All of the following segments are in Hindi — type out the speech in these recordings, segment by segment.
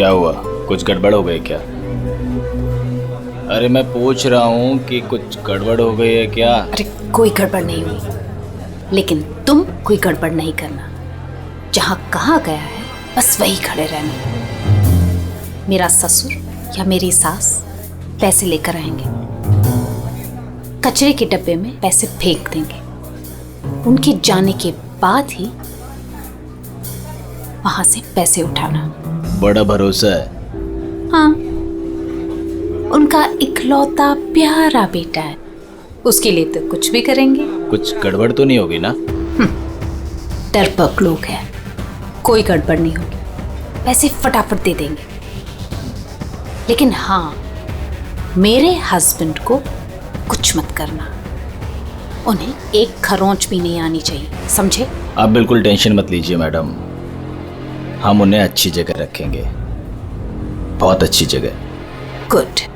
क्या हुआ, कुछ गड़बड़ हो गई क्या? अरे मैं पूछ रहा हूँ कि कुछ गड़बड़ हो गई है क्या? अरे कोई गड़बड़ नहीं हुई, लेकिन तुम कोई गड़बड़ नहीं करना। जहाँ कहा गया है बस वही खड़े रहना। मेरा ससुर या मेरी सास पैसे लेकर आएंगे, कचरे के डब्बे में पैसे फेंक देंगे। उनके जाने के बाद ही वहां से पैसे उठाना। बड़ा भरोसा है। हाँ, उनका इकलौता प्यारा बेटा है, उसके लिए तो कुछ भी करेंगे। कुछ गड़बड़ तो नहीं होगी ना? डरपोक लोग हैं, कोई गड़बड़ नहीं होगी, पैसे फटाफट दे देंगे। लेकिन हाँ, मेरे हस्बैंड को कुछ मत करना, उन्हें एक खरोंच भी नहीं आनी चाहिए, समझे? आप बिल्कुल टेंशन मत लीजिए मैडम, हम उन्हें अच्छी जगह रखेंगे, बहुत अच्छी जगह। गुड।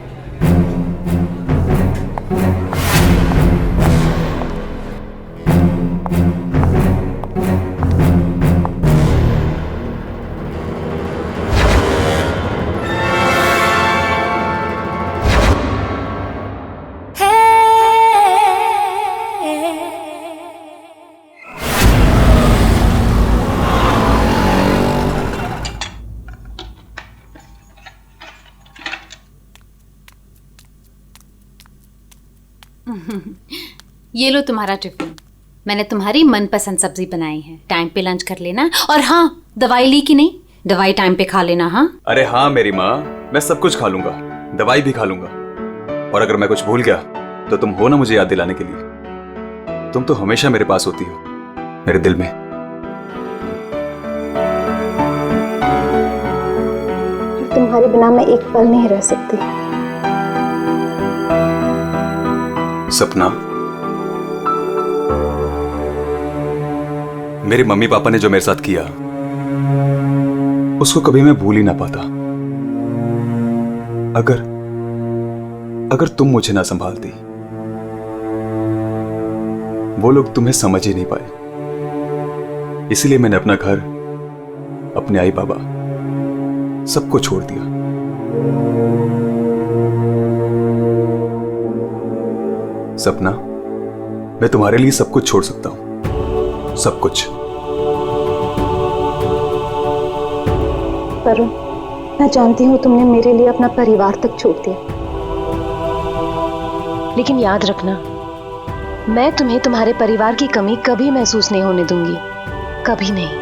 ये लो तुम्हारा टिफिन, मैंने तुम्हारी मनपसंद सब्जी बनाई है। टाइम पे लंच कर लेना। और हाँ, दवाई ली कि नहीं? दवाई टाइम पे खा लेना। हाँ अरे हाँ मेरी माँ, मैं सब कुछ खा लूंगा, दवाई भी खा लूंगा। और अगर मैं कुछ भूल गया तो तुम हो ना मुझे याद दिलाने के लिए। तुम तो हमेशा मेरे पास होती हो, मेरे दिल में। तुम्हारे बिना मैं एक पल नहीं रह सकती। सपना, मेरे मम्मी पापा ने जो मेरे साथ किया उसको कभी मैं भूल ही ना पाता। अगर तुम मुझे ना संभालती, वो लोग तुम्हें समझ ही नहीं पाए। इसीलिए मैंने अपना घर, अपने आई बाबा, सबको छोड़ दिया। सपना, मैं तुम्हारे लिए सब कुछ छोड़ सकता हूं, सब कुछ। वरुण, मैं जानती हूँ तुमने मेरे लिए अपना परिवार तक छोड़ दिया, लेकिन याद रखना, मैं तुम्हें तुम्हारे परिवार की कमी कभी महसूस नहीं होने दूंगी, कभी नहीं।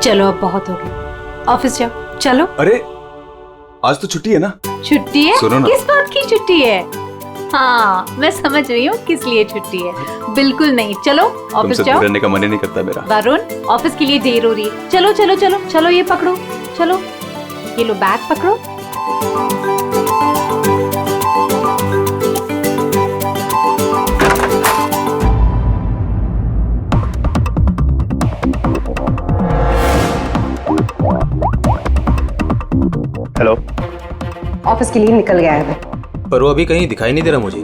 चलो अब बहुत हो गया, ऑफिस जाओ। चलो। अरे आज तो छुट्टी है ना? छुट्टी है? सुनो ना। किस बात की छुट्टी है? हाँ, मैं समझ रही हूँ किस लिए छुट्टी है। बिल्कुल नहीं, चलो ऑफिस जाओ। रहने का मन ही नहीं करता मेरा। वरुण, ऑफिस के लिए देर हो रही है। चलो चलो चलो चलो, ये पकड़ो, चलो ये लो, बैग पकड़ो। हेलो। ऑफिस के लिए निकल गया है पर वो अभी कहीं दिखाई नहीं दे रहा मुझे।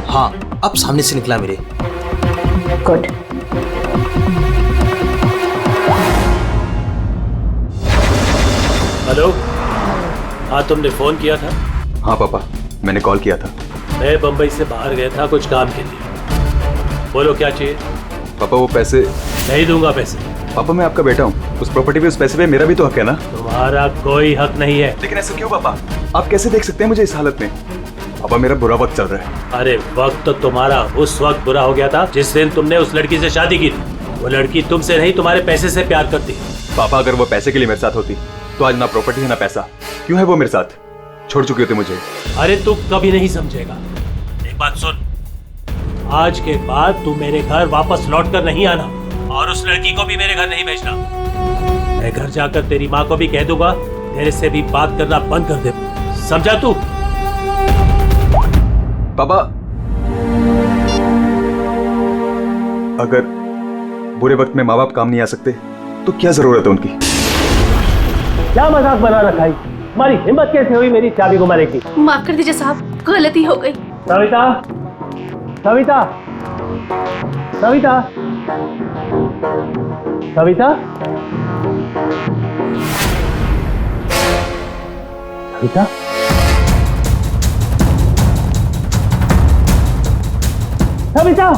हाँ, अब सामने से निकला मेरे। गुड। हेलो। हाँ, तुमने फोन किया था? हाँ पापा, मैंने कॉल किया था। मैं बंबई से बाहर गया था कुछ काम के लिए। बोलो क्या चाहिए? पापा वो पैसे। नहीं दूंगा पैसे। पापा मैं आपका बेटा हूँ, उस प्रॉपर्टी पे, उस पैसे पे मेरा भी तो हक है ना? तुम्हारा कोई हक नहीं है। लेकिन ऐसा क्यों पापा? आप कैसे देख सकते हैं मुझे इस हालत में? पापा मेरा बुरा वक्त चल रहा है। अरे वक्त तो तुम्हारा उस वक्त बुरा हो गया था जिस दिन तुमने उस लड़की से शादी की थी। वो लड़की तुमसे नहीं तुम्हारे पैसे से प्यार करती। पापा अगर वो पैसे के लिए मेरे साथ होती तो आज ना प्रॉपर्टी है ना पैसा। क्यों है वो मेरे साथ? छोड़ चुकी होती मुझे। अरे तू कभी नहीं समझेगा। एक बात सुन, आज के बाद तू मेरे घर वापस लौट कर नहीं आना और उस लड़की को भी मेरे घर नहीं भेजना। मैं घर जाकर तेरी माँ को भी कह दूंगा तेरे से भी बात करना बंद कर दे, समझा तू? पापा अगर बुरे वक्त में माँ बाप काम नहीं आ सकते तो क्या जरूरत है उनकी? क्या मजाक बना रखा है? तुम्हारी हिम्मत कैसे हुई मेरी चाबी को मारने की? माफ कर दीजिए साहब, गलती हो गई। सविता, सविता, सविता, सविता। सविता, सविता,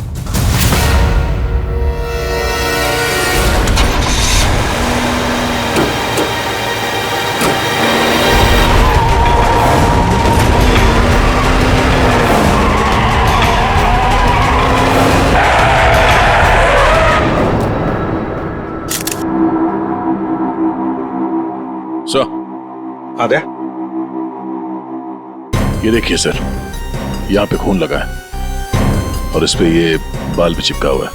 सर, आ गया। ये देखिए सर, यहाँ पे खून लगा है और इस पे ये बाल भी चिपका हुआ है।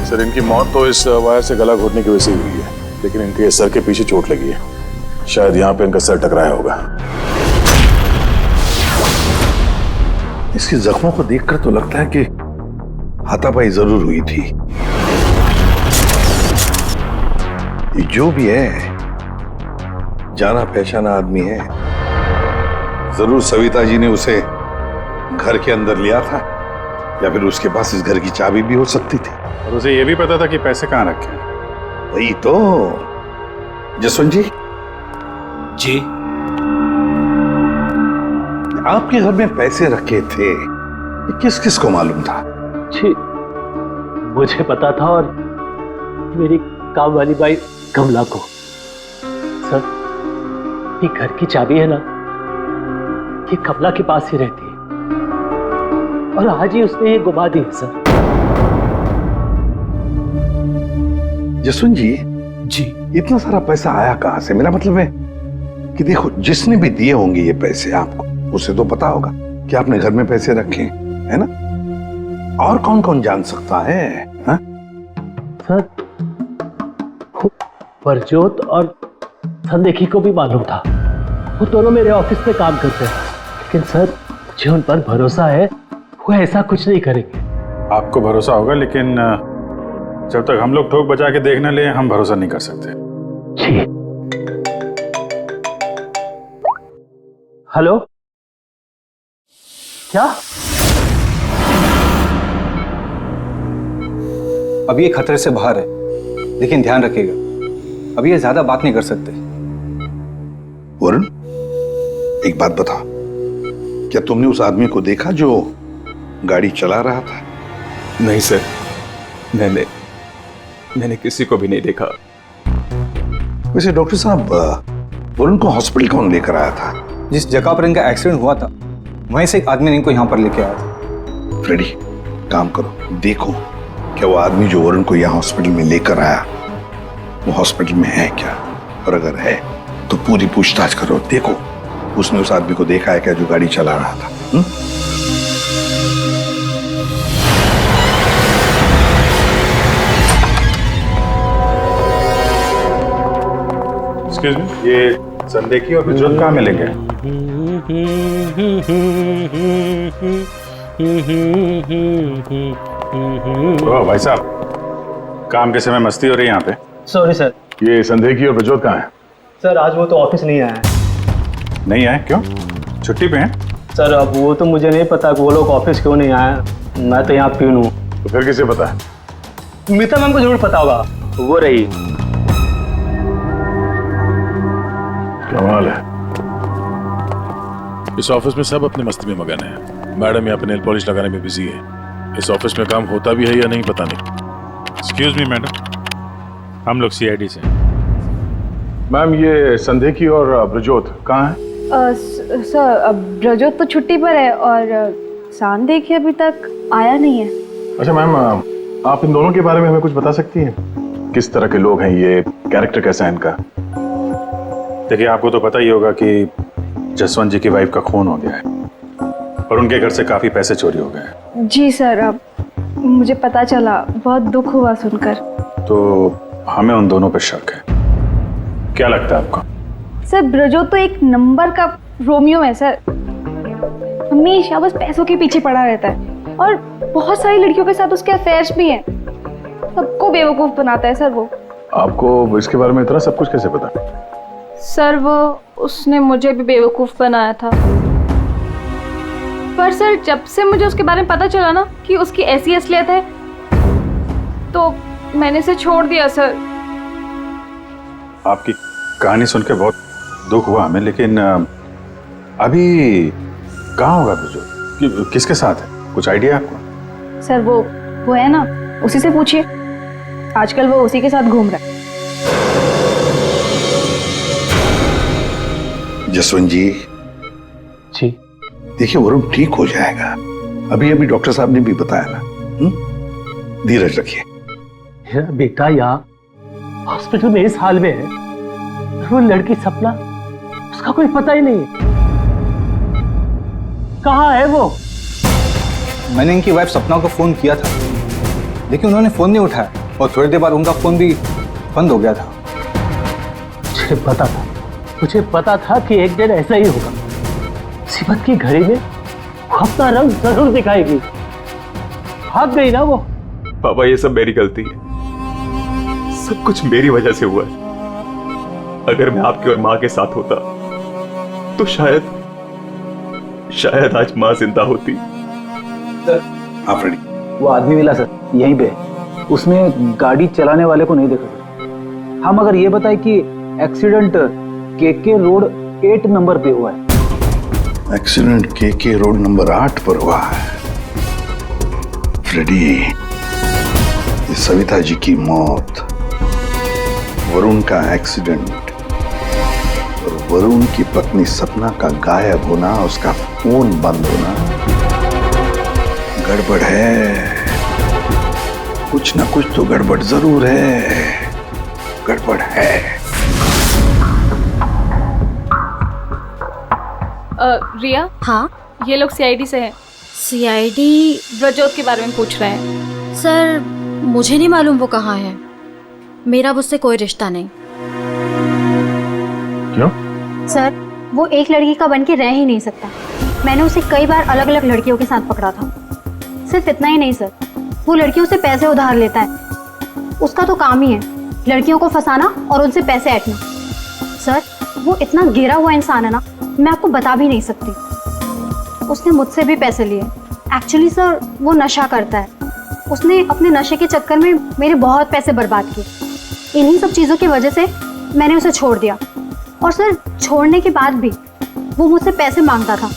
सर, इनकी मौत तो इस वायर से गला घोटने की वजह से हुई है, लेकिन इनके सर के पीछे चोट लगी है। शायद यहाँ पे इनका सर टकराया होगा। इसके जख्मों को देखकर तो लगता है कि हाथापाई जरूर हुई थी। ये जो भी है, जाना पहचाना आदमी है। जरूर सविता जी ने उसे घर के अंदर लिया था, या फिर उसके पास इस घर की चाबी भी हो सकती थी। और उसे ये भी पता था कि पैसे कहाँ रखे हैं। वही तो। जसवंत जी, जी, आपके घर में पैसे रखे थे, ये किस किस को मालूम था? जी मुझे पता था, और मेरी काम वाली बाई कमला को। सर, ये घर की चाबी है ना, ये कमला के पास ही रहती है, और आज ही उसने ये गुमा दी है सर। जसवंत जी, जी, इतना सारा पैसा आया कहां से? मेरा मतलब है कि देखो, जिसने भी दिए होंगे ये पैसे आपको, उसे तो पता होगा कि आपने घर में पैसे रखे हैं, है ना? और कौन कौन जान सकता है? हा? सर, परजोत और संदेखी को भी मालूम था। वो दोनों मेरे ऑफिस में काम करते हैं, लेकिन सर मुझे उन पर भरोसा है, वो ऐसा कुछ नहीं करेंगे। आपको भरोसा होगा, लेकिन जब तक हम लोग ठोक बजा के देख न ले, हम भरोसा नहीं कर सकते। जी। हेलो, क्या? अभी ये खतरे से बाहर है, लेकिन ध्यान रखिएगा, अभी ये ज्यादा बात नहीं कर सकते। वरुण, एक बात बता, क्या तुमने उस आदमी को देखा जो गाड़ी चला रहा था? नहीं सर, मैंने किसी को भी नहीं देखा। वैसे डॉक्टर साहब, वरुण को हॉस्पिटल कौन लेकर आया था? जिस जगह पर इनका एक्सीडेंट हुआ था, वहीं से एक आदमी ने इनको यहाँ पर लेके आया था। फ्रेडी, काम करो, देखो क्या वो आदमी जो वरुण को यहाँ हॉस्पिटल में लेकर आया, वो हॉस्पिटल में है क्या? और अगर है तो पूरी पूछताछ करो, देखो उसने उस आदमी को देखा है क्या जो गाड़ी चला रहा था। एक्सक्यूज मी, ये संदेखी और बिजरत कहाँ मिलेंगे? ओ भाई साहब, काम के समय मस्ती हो रही है यहाँ पे। Sorry sir. ये संदेखी और बिजरत कहाँ है? सर, आज वो तो ऑफिस नहीं आया है। नहीं आए? क्यों? छुट्टी पे हैं? सर, अब वो तो मुझे नहीं पता कि वो लोग ऑफिस क्यों नहीं आए। मैं तो यहाँ प्यून हूँ। तो फिर किसे पता है? मीता मैम को जरूर पता होगा, वो रही। कमाल है, इस ऑफिस में सब अपनी मस्ती में मगन है। मैडम यहाँ पे नेल पॉलिश लगाने में बिजी है। इस ऑफिस में काम होता भी है या नहीं पता नहीं। एक्सक्यूज मी मैडम, हम लोग सीआईडी से। मैम, ये संदेखी और ब्रजोत कहाँ है? सर, ब्रजोत तो छुट्टी पर है और संदेखी अभी तक आया नहीं है। अच्छा मैम, आप इन दोनों के बारे में हमें कुछ बता सकती हैं? किस तरह के लोग हैं ये, कैरेक्टर कैसा है इनका? देखिए, आपको तो पता ही होगा कि जसवंत जी की वाइफ का खून हो गया है और उनके घर से काफी पैसे चोरी हो गए हैं। जी सर, अब मुझे पता चला, बहुत दुख हुआ सुनकर। तो हमें उन दोनों पे शक है। क्या लगता है आपको? सर, ब्रजोत तो एक नंबर का रोमियो है सर, हमेशा बस पैसों के पीछे पड़ा रहता है और बहुत सारी लड़कियों के साथ उसके अफेयर्स भी हैं। सबको बेवकूफ बनाता है सर वो। आपको इसके बारे में इतना सब कुछ कैसे पता? सर, वो उसने मुझे भी बेवकूफ बनाया था, पर सर जब से मुझे उसके बारे में पता चला ना कि उसकी ऐसी असलियत है, तो मैंने इसे छोड़ दिया सर। आपकी कहानी सुन के बहुत दुख हुआ हमें, लेकिन अभी कहाँ होगा ब्रजोत? किसके साथ है? कुछ आइडिया आपको? सर वो है ना, उसी से पूछिए। आजकल वो उसी के साथ घूम रहा है। जसवंत जी, देखिए वरुण ठीक हो जाएगा। अभी अभी डॉक्टर साहब ने भी बताया ना। धीरज रखिए। मेरा बेटा यहाँ हॉस्पिटल में इस हाल में है, वो लड़की सपना, उसका कोई पता ही नहीं है। कहाँ है वो? मैंने इनकी वाइफ सपना को फोन किया था, लेकिन उन्होंने फोन नहीं उठाया और थोड़ी देर बाद उनका फोन भी बंद हो गया था। मुझे पता था कि एक दिन ऐसा ही होगा। मुसीबत की घड़ी में वो अपना रंग जरूर दिखाएगी। भाग गई ना वो। पापा ये सब मेरी गलती है, सब कुछ मेरी वजह से हुआ है। अगर मैं आपकी और माँ के साथ होता तो शायद आज माँ जिंदा होती। आप रेडी? वो आदमी मिला सर, यहीं पे। उसने गाड़ी चलाने वाले को नहीं देखा। हम अगर ये बताए कि एक्सीडेंट केके रोड 8 नंबर पे हुआ है। एक्सीडेंट केके रोड नंबर 8 पर हुआ है। फ्रेडी, ये सविता जी की मौत, वरुण का एक्सीडेंट और वरुण की पत्नी सपना का गायब होना, उसका फोन बंद होना, गड़बड़ है। कुछ ना कुछ तो गड़बड़ जरूर है। गड़बड़ है। रिया, हाँ, ये लोग सीआईडी से हैं। सीआईडी? ब्रजोत के बारे में पूछ रहे हैं। सर मुझे नहीं मालूम वो कहाँ है। मेरा उससे कोई रिश्ता नहीं। क्यों? सर वो एक लड़की का बन के रह ही नहीं सकता। मैंने उसे कई बार अलग अलग लड़कियों के साथ पकड़ा था। सिर्फ इतना ही नहीं सर, वो लड़कियों से पैसे उधार लेता है। उसका तो काम ही है लड़कियों को फंसाना और उनसे पैसे ऐंठना। सर वो इतना गिरा हुआ इंसान है ना, मैं आपको बता भी नहीं सकती। उसने मुझसे भी पैसे लिए। एक्चुअली सर वो नशा करता है। उसने अपने नशे के चक्कर में मेरे बहुत पैसे बर्बाद किए। इन्हीं सब चीज़ों की वजह से मैंने उसे छोड़ दिया। और सर छोड़ने के बाद भी वो मुझसे पैसे मांगता था।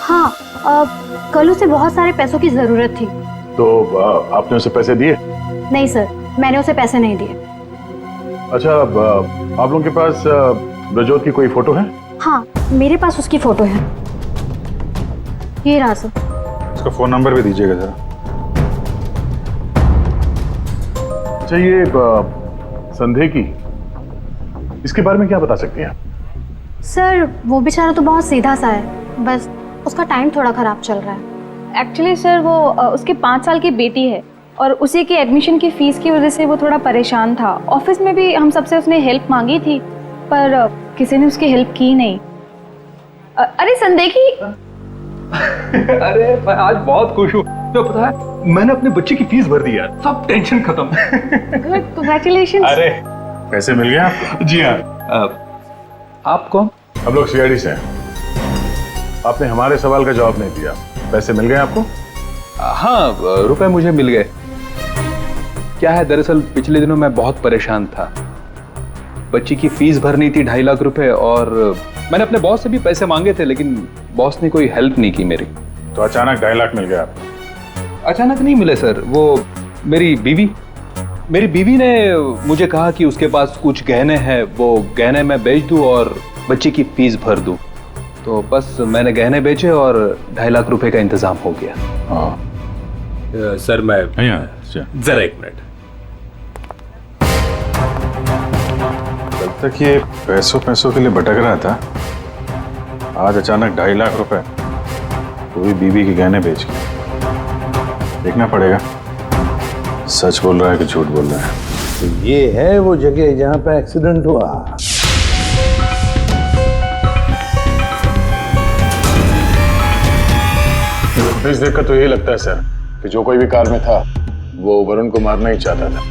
हाँ, कल उसे बहुत सारे पैसों की ज़रूरत थी। तो आपने उसे पैसे दिए? नहीं सर, मैंने उसे पैसे नहीं दिए। अच्छा, आप लोगों के पास ब्रजोत की कोई फोटो है? हाँ, मेरे पास उसकी फोटो है। ये रहा सर। उसका फोन नंबर भी दीजिएगा जरा। अच्छा, ये संदेह की, इसके बारे में क्या बता सकते हैं? सर वो बेचारा तो बहुत सीधा सा है, बस उसका टाइम थोड़ा खराब चल रहा है। एक्चुअली सर वो उसकी 5 साल की बेटी है और उसी की एडमिशन की फीस की वजह से वो थोड़ा परेशान था। ऑफिस में भी हम सबसे उसने हेल्प मांगी थी, पर किसी ने उसकी हेल्प की नहीं। अरे संदेखी। अरे मैं आज बहुत खुश हूँ। तो पता है, मैंने अपने बच्चे की फीस भर दी यार। सब टेंशन खत्म। Good, congratulations. अरे पैसे मिल गए आपको? जी हाँ। आप कौन? हम लोग सीआईडी से हैं। आपने हमारे सवाल का जवाब नहीं दिया। पैसे मिल गए आपको? हाँ, रुपए मुझे मिल गए। क्या है, दरअसल पिछले दिनों मैं बहुत परेशान था। बच्ची की फीस भरनी थी 2.5 लाख रुपए, और मैंने अपने बॉस से भी पैसे मांगे थे, लेकिन बॉस ने कोई हेल्प नहीं की मेरी। तो अचानक 2.5 लाख मिल गया आपको? अचानक नहीं मिले सर। वो मेरी बीवी ने मुझे कहा कि उसके पास कुछ गहने हैं, वो गहने मैं बेच दूं और बच्ची की फीस भर दूं। तो बस मैंने गहने बेचे और 2.5 लाख रुपए का इंतजाम हो गया। हाँ सर मैं जरा 1 मिनट। कल तक ये पैसों के लिए भटक रहा था, आज अचानक 2.5 लाख रुपए, वो भी बीवी के गहने बेच के। देखना पड़ेगा सच बोल रहा है कि झूठ बोल रहा है। तो ये है वो जगह जहां पे एक्सीडेंट हुआ। फुटेज देखकर तो यही लगता है सर कि जो कोई भी कार में था वो वरुण को मारना ही चाहता था।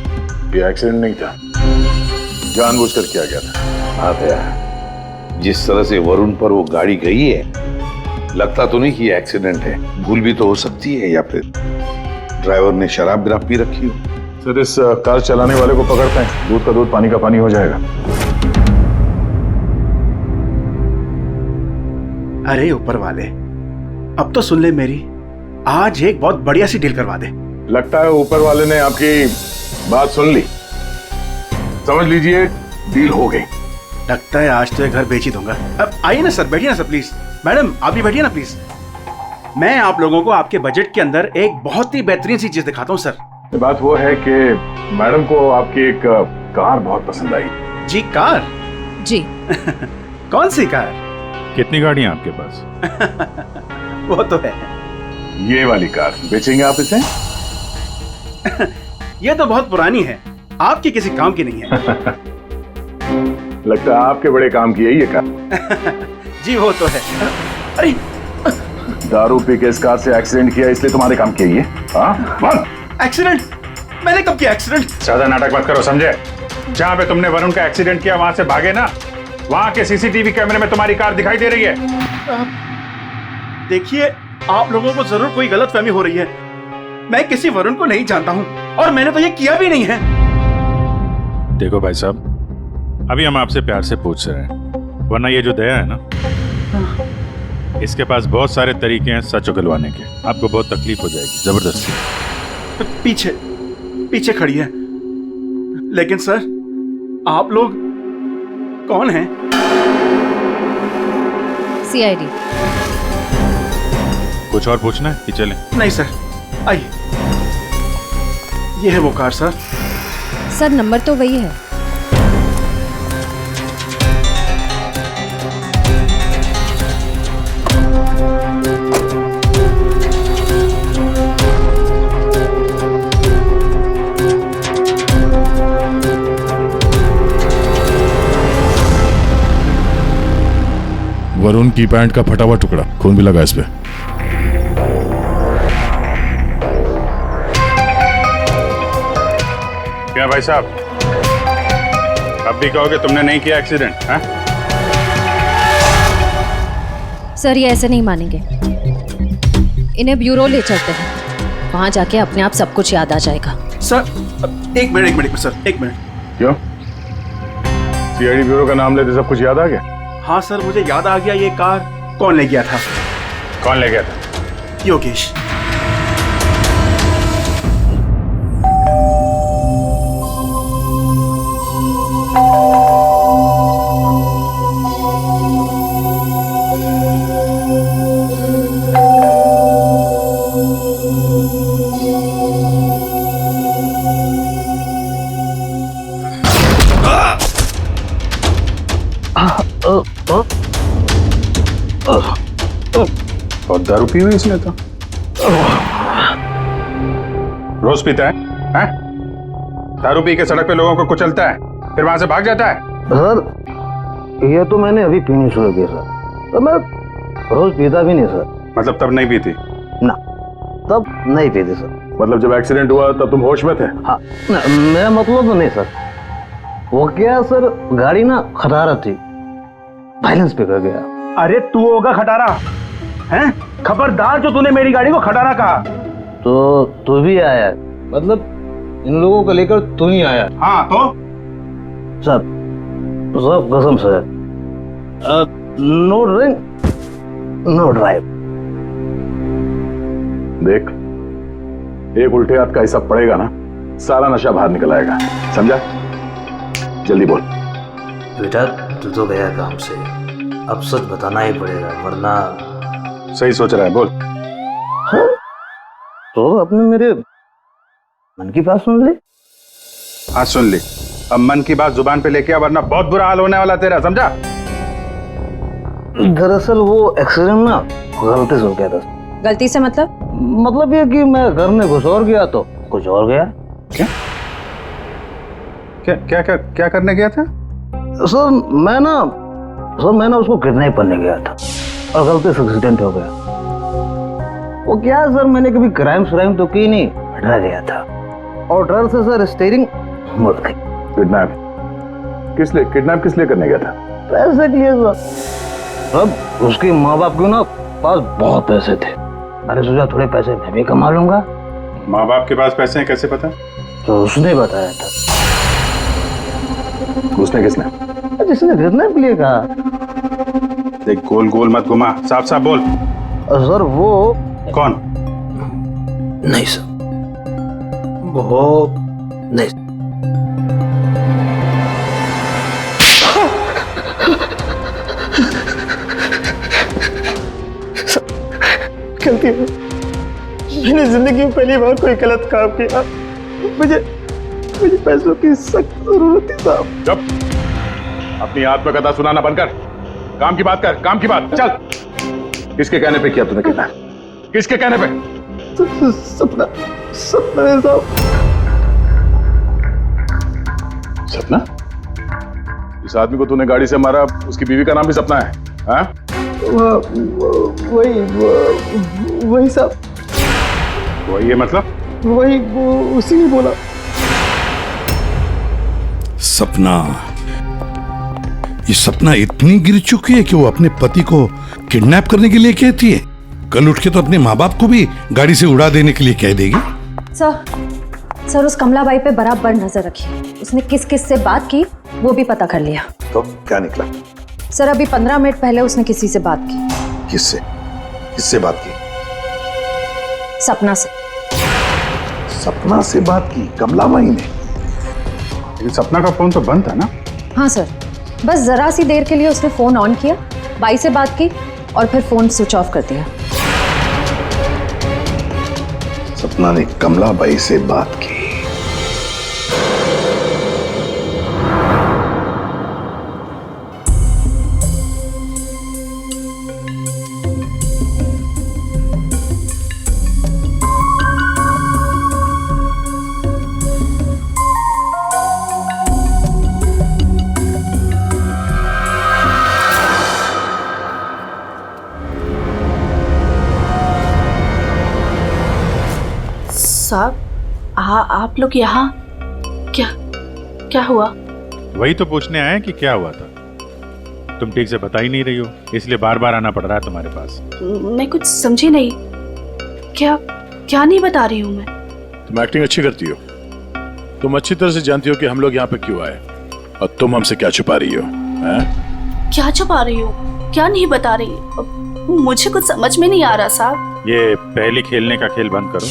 ये एक्सीडेंट नहीं था, जानबूझकर किया गया था। हाँ भैया, जिस तरह से वरुण पर वो गाड़ी गई है, लगता तो नहीं कि ये एक्सीडेंट है। भूल भी तो हो सकती है, या फिर ड्राइवर ने शराब वराब पी रखी हो। सर इस कार चलाने वाले को पकड़ते हैं, दूध का दूध पानी का पानी हो जाएगा। अरे ऊपर वाले, अब तो सुन ले मेरी, आज एक बहुत बढ़िया सी डील करवा दे। लगता है ऊपर वाले ने आपकी बात सुन ली। समझ लीजिए डील हो गई। लगता है आज तो ये घर बेच ही दूंगा। अब आइए ना सर, बैठिए ना सर प्लीज। मैडम आप भी बैठिए ना प्लीज। मैं आप लोगों को आपके बजट के अंदर एक बहुत ही बेहतरीन सी चीज दिखाता हूँ सर। बात वो है कि मैडम को आपकी एक कार बहुत पसंद आई। जी कार? जी। कौन सी कार? कितनी गाड़ियां आपके पास? वो तो है। ये वाली कार बेचेंगे आप इसे? ये तो बहुत पुरानी है, आपकी किसी काम की नहीं है। लगता है आपके बड़े काम की है ये कार। जी वो तो है। अरे दारू पी के इस कार से एक्सीडेंट किया इसलिए तुम्हारे काम की है ये? हाँ? एक्सीडेंट? मैंने कब किया एक्सीडेंट? ज्यादा नाटक मत करो, समझे? जहाँ पे तुमने वरुण का एक्सीडेंट किया वहां से भागे ना, वहां के सीसीटीवी कैमरे में तुम्हारी कार दिखाई दे रही है। देखिए आप लोगों को जरूर कोई गलतफहमी हो रही है। मैं किसी वरुण को नहीं जानता हूं और मैंने तो ये किया भी नहीं है। देखो भाई साहब, अभी हम आपसे प्यार से पूछ रहे हैं, वरना ये जो दया है ना, इसके पास बहुत सारे तरीके हैं सच उगलवाने के। आपको बहुत तकलीफ हो जाएगी जबरदस्ती। पीछे पीछे खड़ी है। लेकिन सर आप लोग कौन हैं? सीआईडी। कुछ और पूछना है कि चलें? नहीं सर, आइए। ये है वो कार सर। सर नंबर तो वही है। वरुण की पैंट का फटा हुआ टुकड़ा, खून भी लगा इस पे। क्या भाई साहब, अब भी कहोगे तुमने नहीं किया एक्सीडेंट? हाँ? सर ये ऐसे नहीं मानेंगे, इन्हें ब्यूरो ले चलते हैं, वहां जाके अपने आप सब कुछ याद आ जाएगा। सर एक मिनट सर, एक मिनट। क्यों? सीआईडी ब्यूरो का नाम लेते सब कुछ याद आ गया? हाँ सर मुझे याद आ गया, ये कार कौन ले गया था? कौन ले गया था? योगेश। और दारू पी हुई इसने तो। रोज पीता है? हैं? दारू पी के सड़क पे लोगों को कुचलता है, फिर वहां से भाग जाता है। सर ये तो मैंने अभी पीनी शुरू की सर, तो मैं रोज पीता भी नहीं सर। मतलब तब नहीं पीती? ना, तब नहीं पीती सर। मतलब जब एक्सीडेंट हुआ तब तुम होश में थे? हाँ, मेरा मतलब तो नहीं सर। वो क्या सर, गाड़ी ना खटारा थी, बैलेंस पे कर गया। अरे तू होगा खटारा हैं? खबरदार जो तूने मेरी गाड़ी को खटारा कहा। तो तू भी आया, मतलब इन लोगों को लेकर तू ही आया? हाँ तो सर कसम से, नो ड्रिंक नो ड्राइव। देख, एक उल्टे हाथ का हिसाब पड़ेगा ना, सारा नशा बाहर निकल आएगा, समझा? जल्दी बोल। बेटा तू तो गया काम से, अब सच बताना ही पड़ेगा वरना। सही सोच रहा है, बोल। हाँ? तो अपने मेरे मन की बात सुन ली। हाँ सुन ली, अब मन की बात जुबान पे लेके आ, वरना बहुत बुरा हाल होने वाला तेरा, समझा? दरअसल वो एक्सीडेंट ना गलती से हो गया था। गलती से मतलब ये कि मैं घर में घुस और गया तो कुछ और गया। क्या क्या क्या क्या, क्या करने गया था? सर मैं ना उसको किडनैप करने गया था और गलती से एक्सीडेंट हो गया। वो क्या सर, मैंने कभी क्राइम तो की नहीं, डर गया था और डर से सर स्टीयरिंग मुड़ गई। किडनैप किस लिए करने गया था? पैसे के लिए सर। अब उसके माँ बाप के ना पास बहुत पैसे थे, मैंने सोचा थोड़े पैसे मैं भी कमा लूंगा। माँ बाप के पास पैसे हैं कैसे पता? तो उसने बताया था। उसने किसने? जिसने किडनैप के लिए कहा। देख गोल गोल मत घुमा, साफ साफ बोल। सर वो कौन? नहीं सर, वो नहीं। गलती है, मैंने जिंदगी में पहली बार कोई गलत काम किया। मुझे पैसों की सख्त जरूरत थी साहब। जब अपनी आत्मकथा सुनाना बंद कर, काम की बात कर, काम की बात। चल, किसके कहने पे किया तूने कितना? किसके कहने पे? सपना है साहब। सपना? इस आदमी को तूने गाड़ी से मारा, उसकी बीवी का नाम भी सपना है? हाँ? वही साहब। वही है मतलब? वही उसी ने बोला। सपना, ये सपना इतनी गिर चुकी है कि वो अपने पति को किडनैप करने के लिए कहती है। कल उठ के तो अपने माँ बाप को भी गाड़ी से उड़ा देने के लिए कह देगी। सर उस कमलाबाई पे बराबर नजर रखिए। उसने किस किस से बात की वो भी पता कर लिया। तो क्या निकला? सर अभी 15 मिनट पहले उसने किसी से बात की। किससे? किससे बात की? सपना से। सपना से बात की कमलाबाई ने? लेकिन सपना का फोन तो बंद था ना? हाँ सर, बस जरा सी देर के लिए उसने फोन ऑन किया, बाई से बात की और फिर फोन स्विच ऑफ कर दिया। सपना ने कमलाबाई से बात की। साहब, आप लोग यहाँ क्या हुआ? वही तो पूछने आए कि क्या हुआ था। तुम ठीक से बता ही नहीं रही हो, इसलिए बार बार आना पड़ रहा है तुम्हारे पास। मैं कुछ समझी नहीं। क्या नहीं बता रही हूँ मैं। तुम एक्टिंग अच्छी करती हो। तुम अच्छी तरह से जानती हो कि हम लोग यहाँ पे क्यों आए और तुम हमसे क्या छुपा रही हो? क्या छुपा रही हो? क्या नहीं बता रही? मुझे कुछ समझ में नहीं आ रहा साहब। ये पहली खेलने का खेल बंद करो।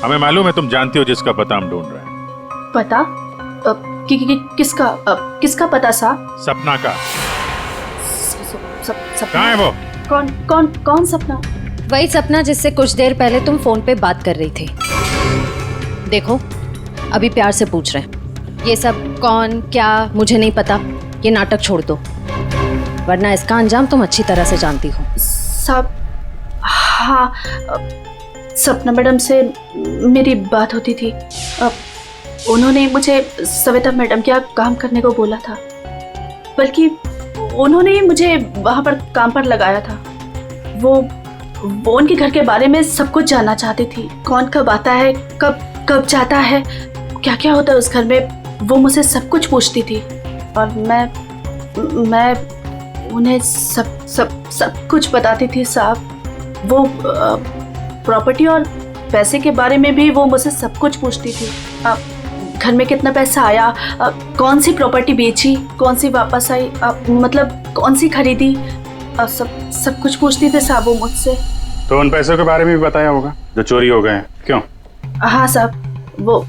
हमें मालूम है तुम जानती हो जिसका पता हम ढूंढ रहे हैं। पता? किसका पता साहब? सपना का। सपना? कहाँ है वो? कौन सपना? वही सपना जिससे कुछ देर पहले तुम फोन पे बात कर रही थी। देखो अभी प्यार से पूछ रहे हैं। ये सब कौन क्या मुझे नहीं पता, ये नाटक छोड़ दो, वरना इसका अंजाम तुम अच्छी तरह से जानती हो। साहब, हाँ, सपना मैडम से मेरी बात होती थी। उन्होंने मुझे सविता मैडम के यहाँ काम करने को बोला था, बल्कि उन्होंने ही मुझे वहाँ पर काम पर लगाया था। वो उनके घर के बारे में सब कुछ जानना चाहती थी। कौन कब आता है, कब जाता है, क्या क्या होता है उस घर में, वो मुझसे सब कुछ पूछती थी। और मैं उन्हें सब कुछ बताती थी साहब। वो प्रॉपर्टी और पैसे के बारे में भी वो मुझसे सब कुछ पूछती थी। घर में कितना पैसा आया, कौन सी प्रॉपर्टी बेची, कौन सी वापस आई, मतलब कौन सी खरीदी, सब कुछ पूछती थी साहब वो मुझसे। तो उन पैसों के बारे में भी बताया होगा जो चोरी हो गए हैं, क्यों? हाँ साहब, वो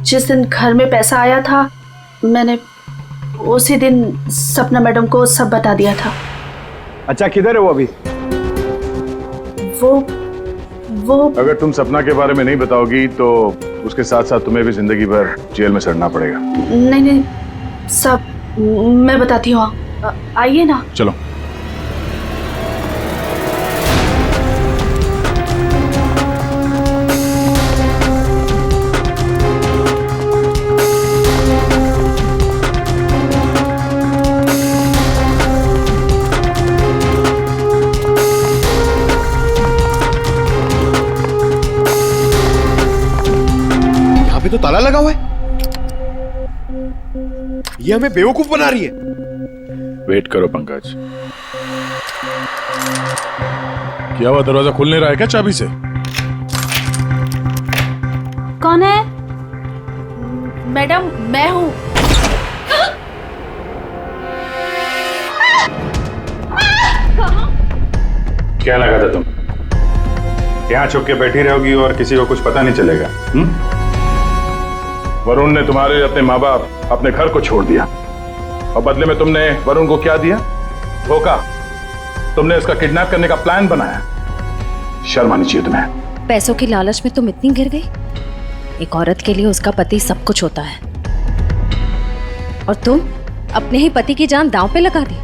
जिस दिन घर में पैसा आया था, मैंने उसी दिन सपना मैडम को सब बता दिया था। अच्छा, किधर है वो अभी? वो अगर तुम सपना के बारे में नहीं बताओगी तो उसके साथ साथ तुम्हें भी जिंदगी भर जेल में सड़ना पड़ेगा। नहीं सब मैं बताती हूँ, आइए ना। चलो। तो ताला लगा हुआ है। ये हमें बेवकूफ बना रही है। वेट करो पंकज। क्या हुआ, दरवाजा खुल नहीं रहा है क्या चाबी से? कौन है? मैडम, मैं हूँ। क्या लगा था तुम यहाँ छुप के बैठी रहोगी और किसी को कुछ पता नहीं चलेगा? वरुण ने तुम्हारे अपने माँ बाप अपने घर को छोड़ दिया और बदले में तुमने वरुण को क्या दिया? धोखा। तुमने उसका किडनैप करने का प्लान बनाया। शर्म आनी चाहिए तुम्हें। पैसों की लालच में तुम इतनी गिर गई? एक औरत के लिए उसका पति सब कुछ होता है और तुम अपने ही पति की जान दांव पे लगा दी।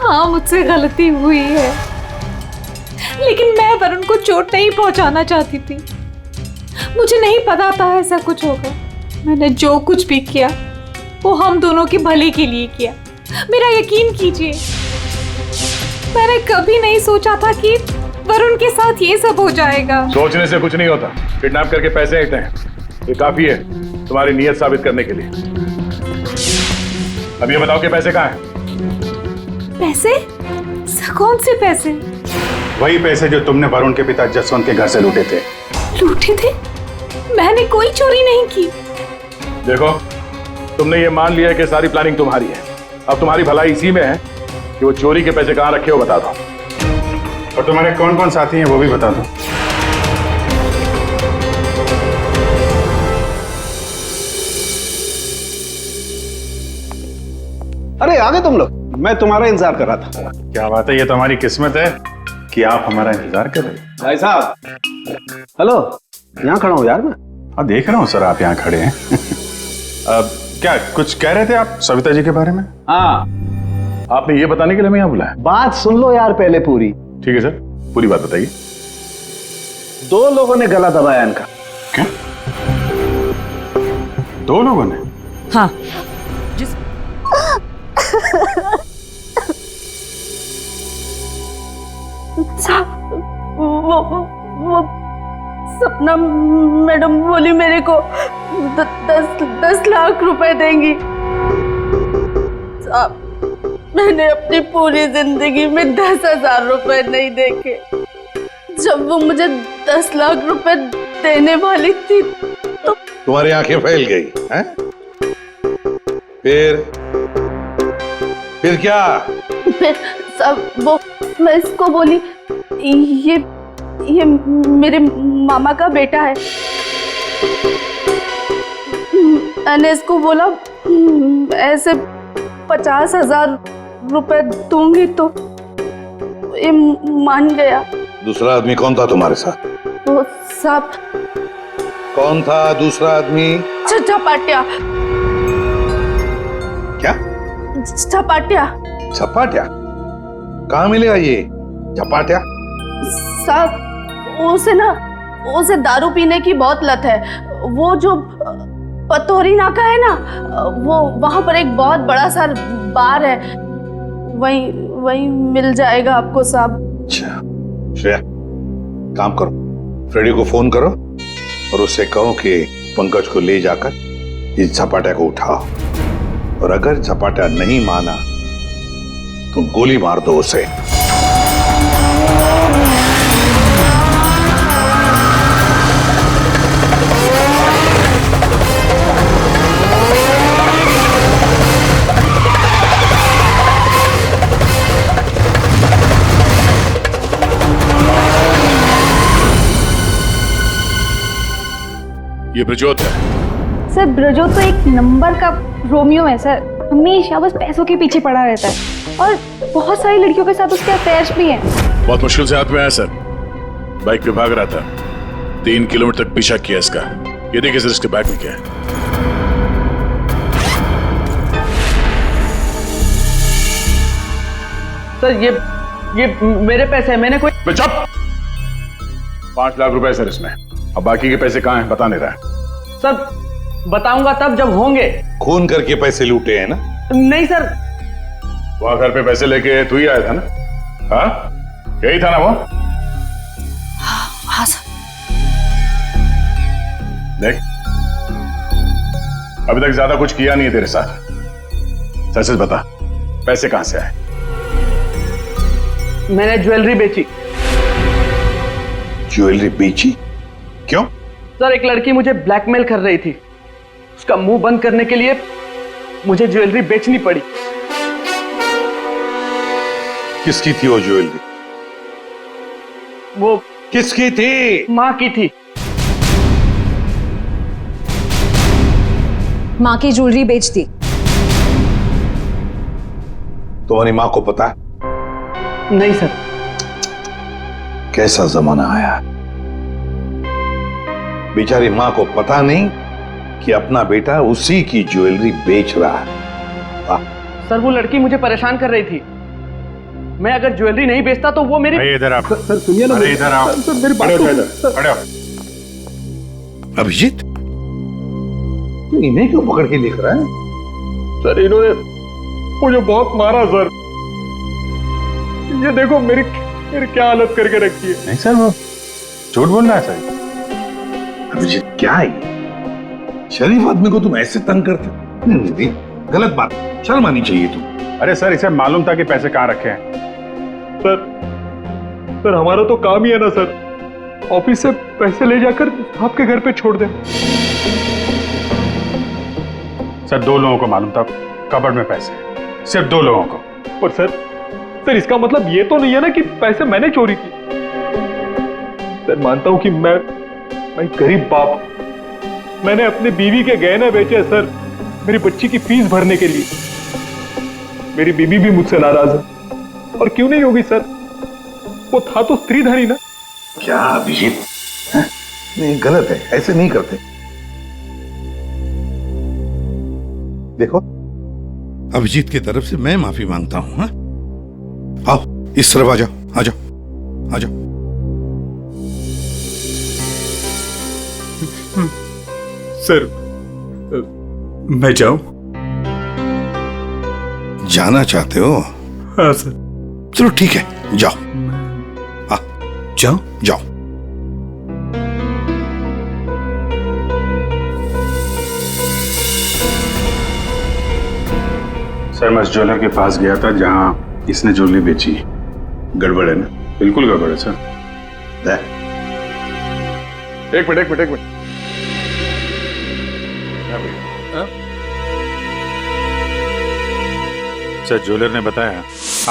हाँ, मुझसे गलती हुई है, लेकिन मैं वरुण को चोट नहीं पहुंचाना चाहती थी। मुझे नहीं पता था ऐसा कुछ होगा। मैंने जो कुछ भी किया वो हम दोनों के भले के लिए किया। मेरा यकीन कीजिए, मैंने कभी नहीं सोचा था कि वरुण के साथ ये सब हो जाएगा। सोचने से कुछ नहीं होता। किडनैप करके पैसे लेते हैं, ये काफी है तुम्हारी नीयत साबित करने के लिए। अब ये बताओ कि पैसे कहाँ हैं? पैसे? कौन से पैसे? वही पैसे जो तुमने वरुण के पिता जसवंत के घर से लूटे थे। लूटे थे? मैंने कोई चोरी नहीं की। देखो, तुमने ये मान लिया कि सारी प्लानिंग तुम्हारी है। अब तुम्हारी भलाई इसी में है कि वो चोरी के पैसे कहाँ रखे हो बता दो। और तुम्हारे कौन कौन साथी हैं वो भी बता दो। अरे आ गए तुम लोग, मैं तुम्हारा इंतजार कर रहा था। क्या बात है, ये तो हमारी किस्मत है कि आप हमारा इंतजार कर रहे हैं। भाई साहब, हेलो, यहाँ खड़ा हूँ यार मैं। हाँ देख रहा हूँ सर, आप यहाँ खड़े हैं। क्या कुछ कह रहे थे आप सविता जी के बारे में? हाँ, आपने ये बताने के लिए मैं यहाँ बुलाया? बात सुन लो यार पहले पूरी। ठीक है सर, पूरी बात बताइए। 2 लोगों ने गला दबाया इनका। क्या? 2 लोगों ने? हाँ। वो सपना मैडम बोली मेरे को 10 लाख रुपए देंगी। साहब, मैंने अपनी पूरी जिंदगी में 10,000 रुपए नहीं देखे। जब वो मुझे 10 लाख रुपए देने वाली थी तो तुम्हारी आंखें फैल गई हैं? फिर क्या? सब वो मैं इसको बोली ये मेरे मामा का बेटा है। मैंने इसको बोला ऐसे 50,000 रुपए दूंगी तो ये मान गया। दूसरा आदमी कौन था तुम्हारे साथ? वो साहब। कौन था दूसरा आदमी? झपाटिया। क्या? झपाटिया। झपाटिया? कहाँ मिलेगा ये झपाटिया? साहब, उसे दारू पीने की बहुत लत है। वो जो पतोरी नाका है ना, वो वहां पर एक बहुत बड़ा सा बार है, वहीं मिल जाएगा आपको साहब। अच्छा श्रेया, काम करो, फ्रेडी को फोन करो और उससे कहो कि पंकज को ले जाकर इस झपाटा को उठाओ, और अगर झपाटा नहीं माना तो गोली मार दो उसे। ये ब्रजोत है। सर ब्रजोत तो एक नंबर का रोमियो है सर, हमेशा बस पैसों के पीछे पड़ा रहता है और बहुत सारी लड़कियों के साथ उसके अफेयर्स भी हैं। बहुत मुश्किल से हाथ में आया सर, बाइक पे भाग रहा था, 3 किलोमीटर तक पीछा किया इसका। ये देखिए सर इसके बैग में क्या है। सर ये मेरे पैसे हैं, मैंने कोई। चुप! 5 लाख रुपए सर इसमें, अब बाकी के पैसे कहाँ हैं बता नहीं रहा है। सर बताऊंगा तब जब होंगे। खून करके पैसे लूटे हैं ना? नहीं सर। वहां घर पे पैसे लेके तू ही आया था ना? हाँ यही था ना वो? हाँ सर। देख, अभी तक ज्यादा कुछ किया नहीं है तेरे साथ, सच सच बता पैसे कहां से आए? मैंने ज्वेलरी बेची। ज्वेलरी बेची? क्यों? सर एक लड़की मुझे ब्लैकमेल कर रही थी, उसका मुंह बंद करने के लिए मुझे ज्वेलरी बेचनी पड़ी। किसकी थी वो ज्वेलरी? वो किसकी थी? माँ की थी। माँ की ज्वेलरी बेच दी। तुम्हारी माँ को पता है? नहीं सर। कैसा जमाना आया, बेचारी माँ को पता नहीं कि अपना बेटा उसी की ज्वेलरी बेच रहा है। सर वो लड़की मुझे परेशान कर रही थी। मैं अगर ज्वेलरी नहीं बेचता तो वो मेरी। इधर आप। सर सुनिए ना, अरे इधर आओ। सर मेरी बात खड़े हो। अभिजीत, तू इन्हें क्यों पकड़ के लिख रहा है? सर इन्होंने मुझे बहुत मारा सर। ये देखो मेरी क्या हालत करके रखी है। नहीं सर, वो झूठ बोल रहा है सर। अभिजीत क्या है ये? शरीफ आदमी को तुम ऐसे तंग करते? नहीं, गलत बात, शर्म आनी चाहिए तुम। अरे सर, इसे मालूम था कि पैसे कहाँ रखे हैं। सर हमारा तो काम ही है ना सर, ऑफिस से पैसे ले जाकर आपके घर पे छोड़ दें। सर 2 लोगों को मालूम था कबर्ड में पैसे हैं, सिर्फ 2 लोगों को। और सर इसका मतलब ये तो नहीं है ना कि पैसे मैंने चोरी की। सर मानता हूं कि मैं गरीब बाप, मैंने अपनी बीवी के गहने बेचे सर, मेरी बच्ची की फीस भरने के लिए। मेरी बीवी भी मुझसे नाराज है, और क्यों नहीं होगी सर, वो था तो स्त्रीधनी ना। क्या अभिजीत, नहीं गलत है, ऐसे नहीं करते। देखो, अभिजीत की तरफ से मैं माफी मांगता हूं। हाँ? आओ इस तरफ आ जाओ, आ जाओ, आ जाओ। सर मैं जाऊं? जाना चाहते हो? हाँ सर। चलो ठीक है, जाओ। जाओ? जाओ। सर मैं उस ज्वेलर के पास गया था जहां इसने ज्वेलरी बेची। गड़बड़ है ना? बिल्कुल गड़बड़ है सर। एक मिनट। सर ज्वेलर ने बताया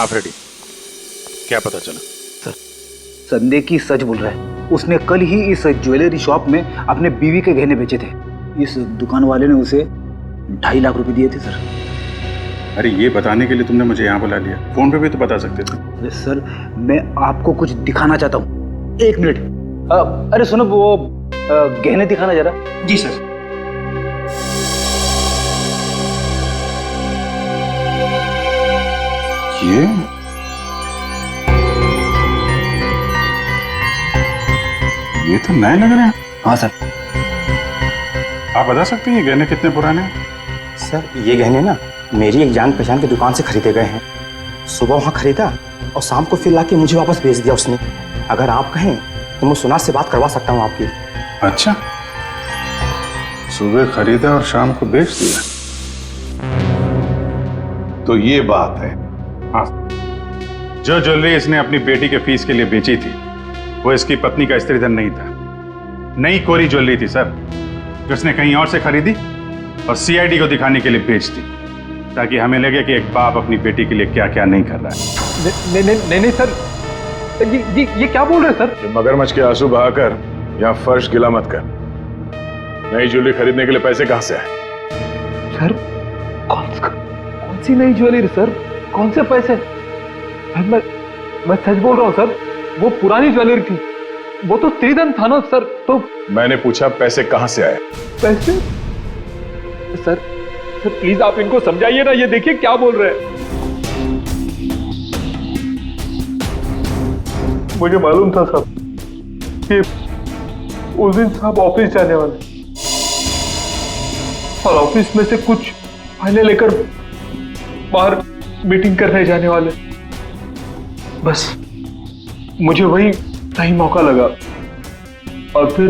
आप रेडी। क्या पता चला? सर संदेह की सच बोल रहा है। उसने कल ही इस ज्वेलरी शॉप में अपने बीवी के गहने बेचे थे। इस दुकान वाले ने उसे 2.5 लाख रुपए दिए थे सर। अरे ये बताने के लिए तुमने मुझे यहाँ बुला लिया, फोन पे भी तो बता सकते थे। अरे सर मैं आपको कुछ दिखाना चाहता हूँ, 1 मिनट। अरे सुनो, वो गहने दिखाना जरा। जी सर। ये तो नए लग रहे हैं। हाँ सर। आप बता सकते हैं ये गहने कितने पुराने हैं? सर ये गहने ना मेरी एक जान पहचान की दुकान से खरीदे गए हैं। सुबह वहाँ खरीदा और शाम को फिर लाके मुझे वापस भेज दिया उसने। अगर आप कहें तो मैं सुनार से बात करवा सकता हूँ आपकी। अच्छा, सुबह खरीदा और शाम को बेच दिया। तो ये बात है। हाँ, जो ज्वेलरी इसने अपनी बेटी के फीस के लिए बेची थी वो इसकी पत्नी का स्त्रीधन नहीं था, नई कोरी ज्वेलरी थी सर, जो उसने कहीं और से खरीदी और सीआईडी को दिखाने के लिए बेच दी, ताकि हमें लगे कि एक बाप अपनी बेटी के लिए क्या क्या नहीं कर रहा है। नहीं सर, ये क्या बोल रहे हैं सर? मगरमच्छ के आंसू बहाकर यहाँ फर्श गिला मत कर। नई ज्वेलरी खरीदने के लिए पैसे कहाँ से आए? सर कौन सी नई ज्वेलरी सर, कौन से पैसे? मैं सच बोल रहा हूँ सर, वो पुरानी ज्वेलरी थी, वो तो स्त्रीधन था ना सर। तो मैंने पूछा पैसे कहाँ से आए? पैसे? सर प्लीज आप इनको समझाइए ना, ये देखिए क्या बोल रहे हैं। मुझे मालूम था साहब कि उस दिन साहब ऑफिस जाने वाले और ऑफिस में से कुछ फाइलें लेकर बाहर मीटिंग करने जाने वाले। बस मुझे वही सही मौका लगा और फिर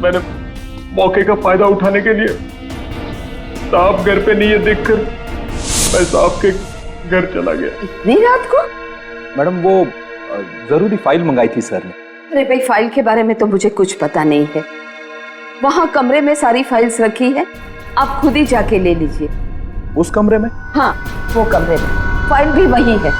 मैंने मौके का फायदा उठाने के लिए साहब घर पे नहीं है देखकर मैं साहब के घर चला गया। इतनी रात को? मैडम वो जरूरी फाइल मंगाई थी सर ने। अरे भाई फाइल के बारे में तो मुझे कुछ पता नहीं है। वहाँ कमरे में सारी फाइल्स रखी है, आप खुद ही जाके ले लीजिए। उस कमरे में? हाँ वो कमरे में। फाइल भी वही है।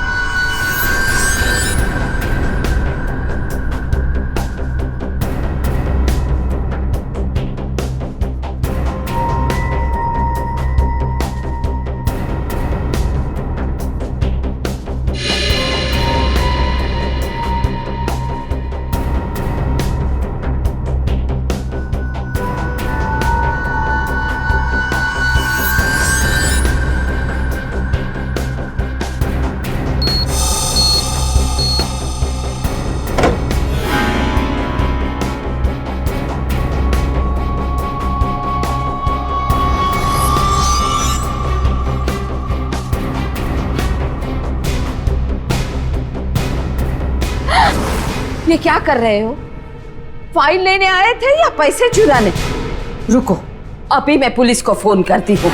ये क्या कर रहे हो? फाइल लेने आए थे या पैसे चुराने? रुको, अभी मैं पुलिस को फोन करती हूँ।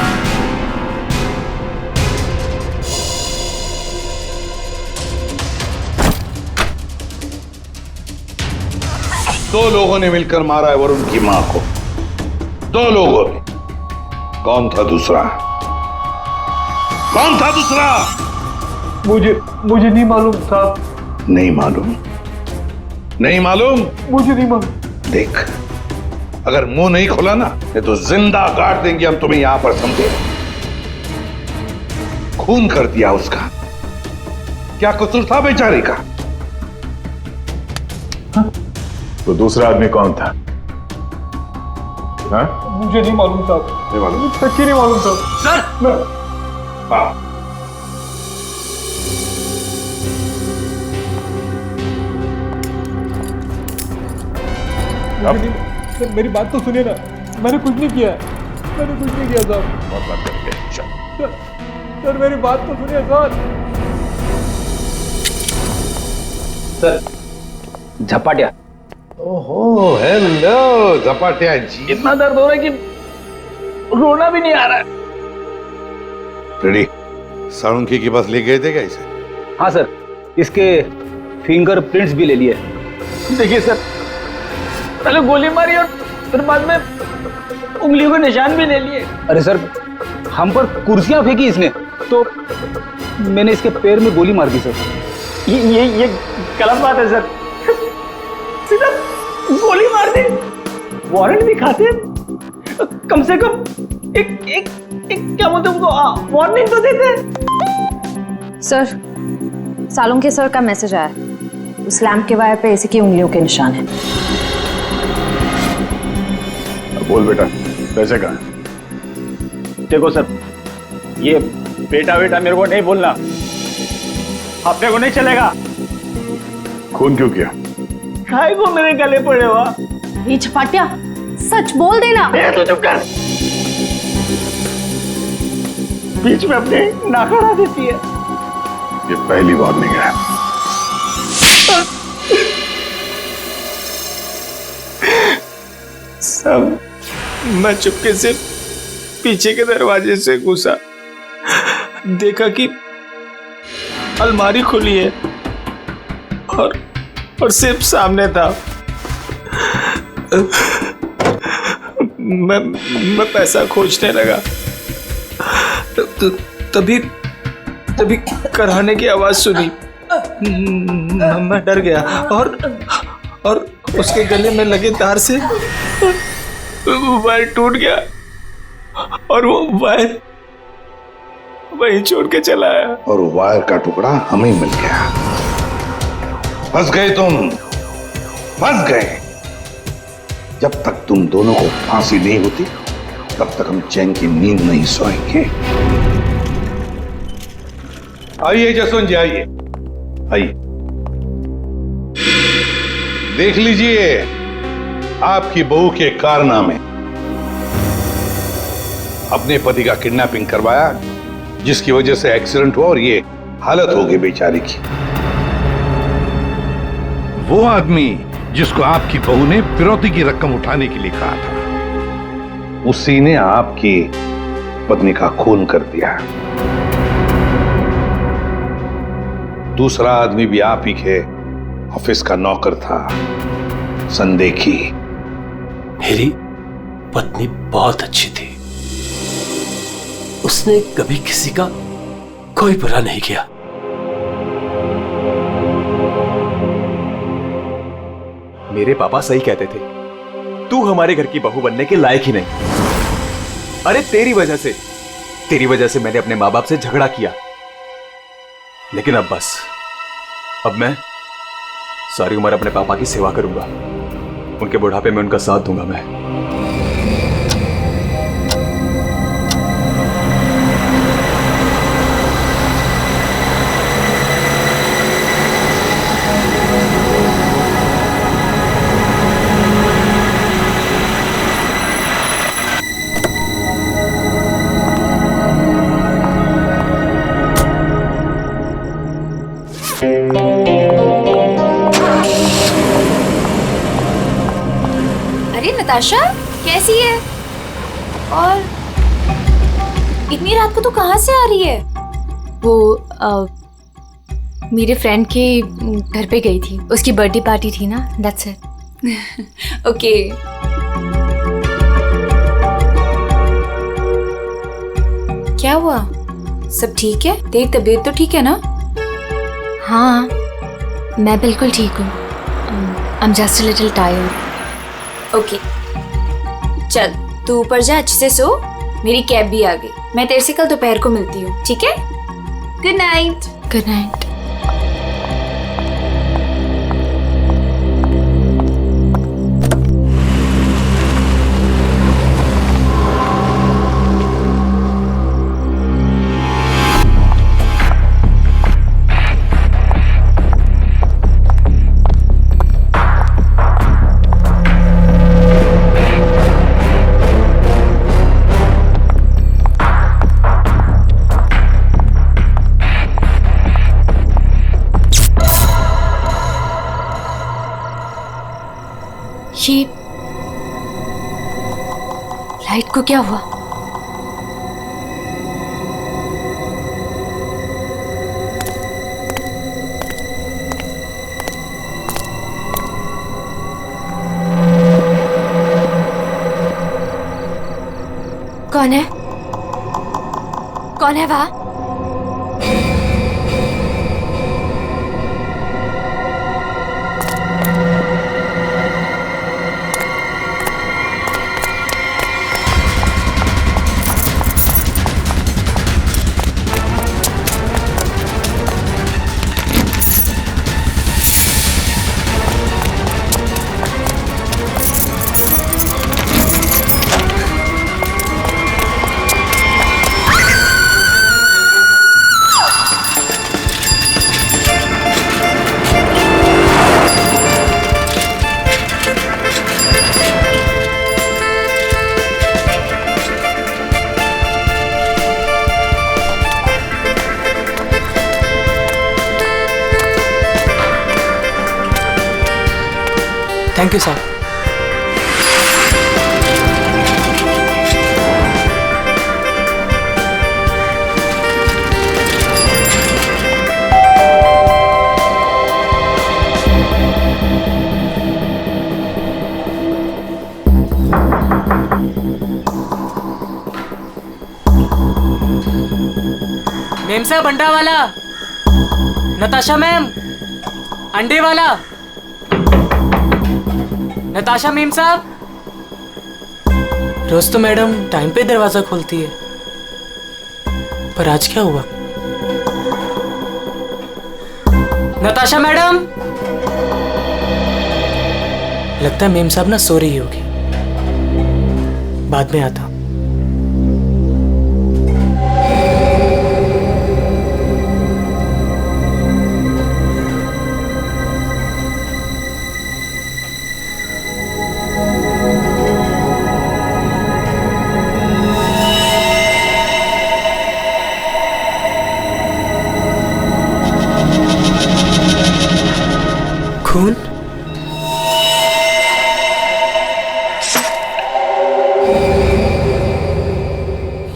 दो लोगों ने मिलकर मारा है वरुण की मां को। दो लोगों ने। कौन था दूसरा? कौन था दूसरा? मुझे नहीं मालूम साहब। नहीं मालूम? नहीं मालूम? मुझे नहीं मालूम। देख, अगर मुंह नहीं खोला ना तो जिंदा काट देंगे हम तुम्हें यहां पर, समझे? खून कर दिया उसका। क्या कसूर था बेचारे का? तो दूसरा आदमी कौन था? हाँ? मुझे नहीं मालूम साहब। नहीं मालूम? सच्ची नहीं मालूम साहब। सर! हाँ। सर मेरी बात तो सुनिए ना, मैंने कुछ नहीं किया। मैंने कुछ नहीं किया साहब। बहुत बात करेंगे। सर मेरी बात तो सुनिए सर। झपाटिया। ओहो, हेलो झपाटिया जी। इतना दर्द हो रहा है कि रोना भी नहीं आ रहा है। रेडी? साळुंखे के पास ले गए थे क्या इसे? हाँ सर, इसके फिंगरप्रिंट्स भी ले लिए। देखिए सर, पहले गोली मारी और फिर बाद में उंगलियों के निशान भी ले लिए। अरे सर, हम पर कुर्सियां फेंकी इसने तो मैंने इसके पैर में गोली मार दी सर। ये गलत बात है सर। सीधा गोली मार दी। वारंट दिखाते, कम से कम एक क्या बोलते उनको वार्निंग तो देते। सर, सालुंखे सर का मैसेज आया है। उस लैंप के वायर पे इसी की उंगलियों के निशान है। बोल बेटा, पैसे कहाँ? देखो सर, ये बेटा मेरे को नहीं बोलना, अपने को नहीं चलेगा। खून क्यों किया? खाए को मेरे गले पड़े हुआ। ये झपाटिया, सच बोल देना। तो चुप कर। बीच में अपने नाक अड़ा देती है। ये पहली वार्निंग है। सब मैं चुपके से पीछे के दरवाजे से घुसा, देखा कि अलमारी खुली है और सिर्फ सामने था। मैं पैसा खोजने लगा, तभी कराने की आवाज सुनी। मैं डर गया और उसके गले में लगे तार से वायर टूट गया और वो वायर वहीं छोड़ के चला आया। और वायर का टुकड़ा हमें मिल गया। फंस गए तुम, फंस गए। जब तक तुम दोनों को फांसी नहीं होती तब तक हम चैन की नींद नहीं सोएंगे। आइए जसवंत जी, आइए आइए। देख लीजिए आपकी बहू के कारनामे। अपने पति का किडनैपिंग करवाया, जिसकी वजह से एक्सीडेंट हुआ और ये हालत हो गई बेचारी की। वो आदमी जिसको आपकी बहू ने फिरौती की रकम उठाने के लिए कहा था, उसी ने आपकी पत्नी का खून कर दिया। दूसरा आदमी भी आप ही के ऑफिस का नौकर था, संदेखी। मेरी पत्नी बहुत अच्छी थी। उसने कभी किसी का कोई बुरा नहीं किया। मेरे पापा सही कहते थे, तू हमारे घर की बहू बनने के लायक ही नहीं। अरे तेरी वजह से मैंने अपने माँ बाप से झगड़ा किया। लेकिन अब बस, अब मैं सारी उम्र अपने पापा की सेवा करूंगा। उनके बुढ़ापे में उनका साथ दूंगा मैं। अरे नताशा, कैसी है? और इतनी रात को तू कहाँ से आ रही है? वो मेरे फ्रेंड के घर पे गई थी, उसकी बर्थडे पार्टी थी ना, दैट्स इट। ओके। क्या हुआ? सब ठीक है? तेरी तबीयत तो ठीक है ना? हाँ, मैं बिल्कुल ठीक हूँ। I am just a little tired. Okay, चल तू ऊपर जा, अच्छे से सो। मेरी कैब भी आ गई। मैं तेरे से कल दोपहर को मिलती हूँ, ठीक है? Good night. Good night. ये लाइट को क्या हुआ? कौन है? कौन है वहां? Thank you sir. मेम साहब, अंडा वाला। नताशा मैम, अंडे वाला। नताशा मेम साहब। रोज तो मैडम टाइम पे दरवाजा खोलती है, पर आज क्या हुआ? नताशा मैडम। लगता है मेम साहब ना सो रही होगी, बाद में आता। खून?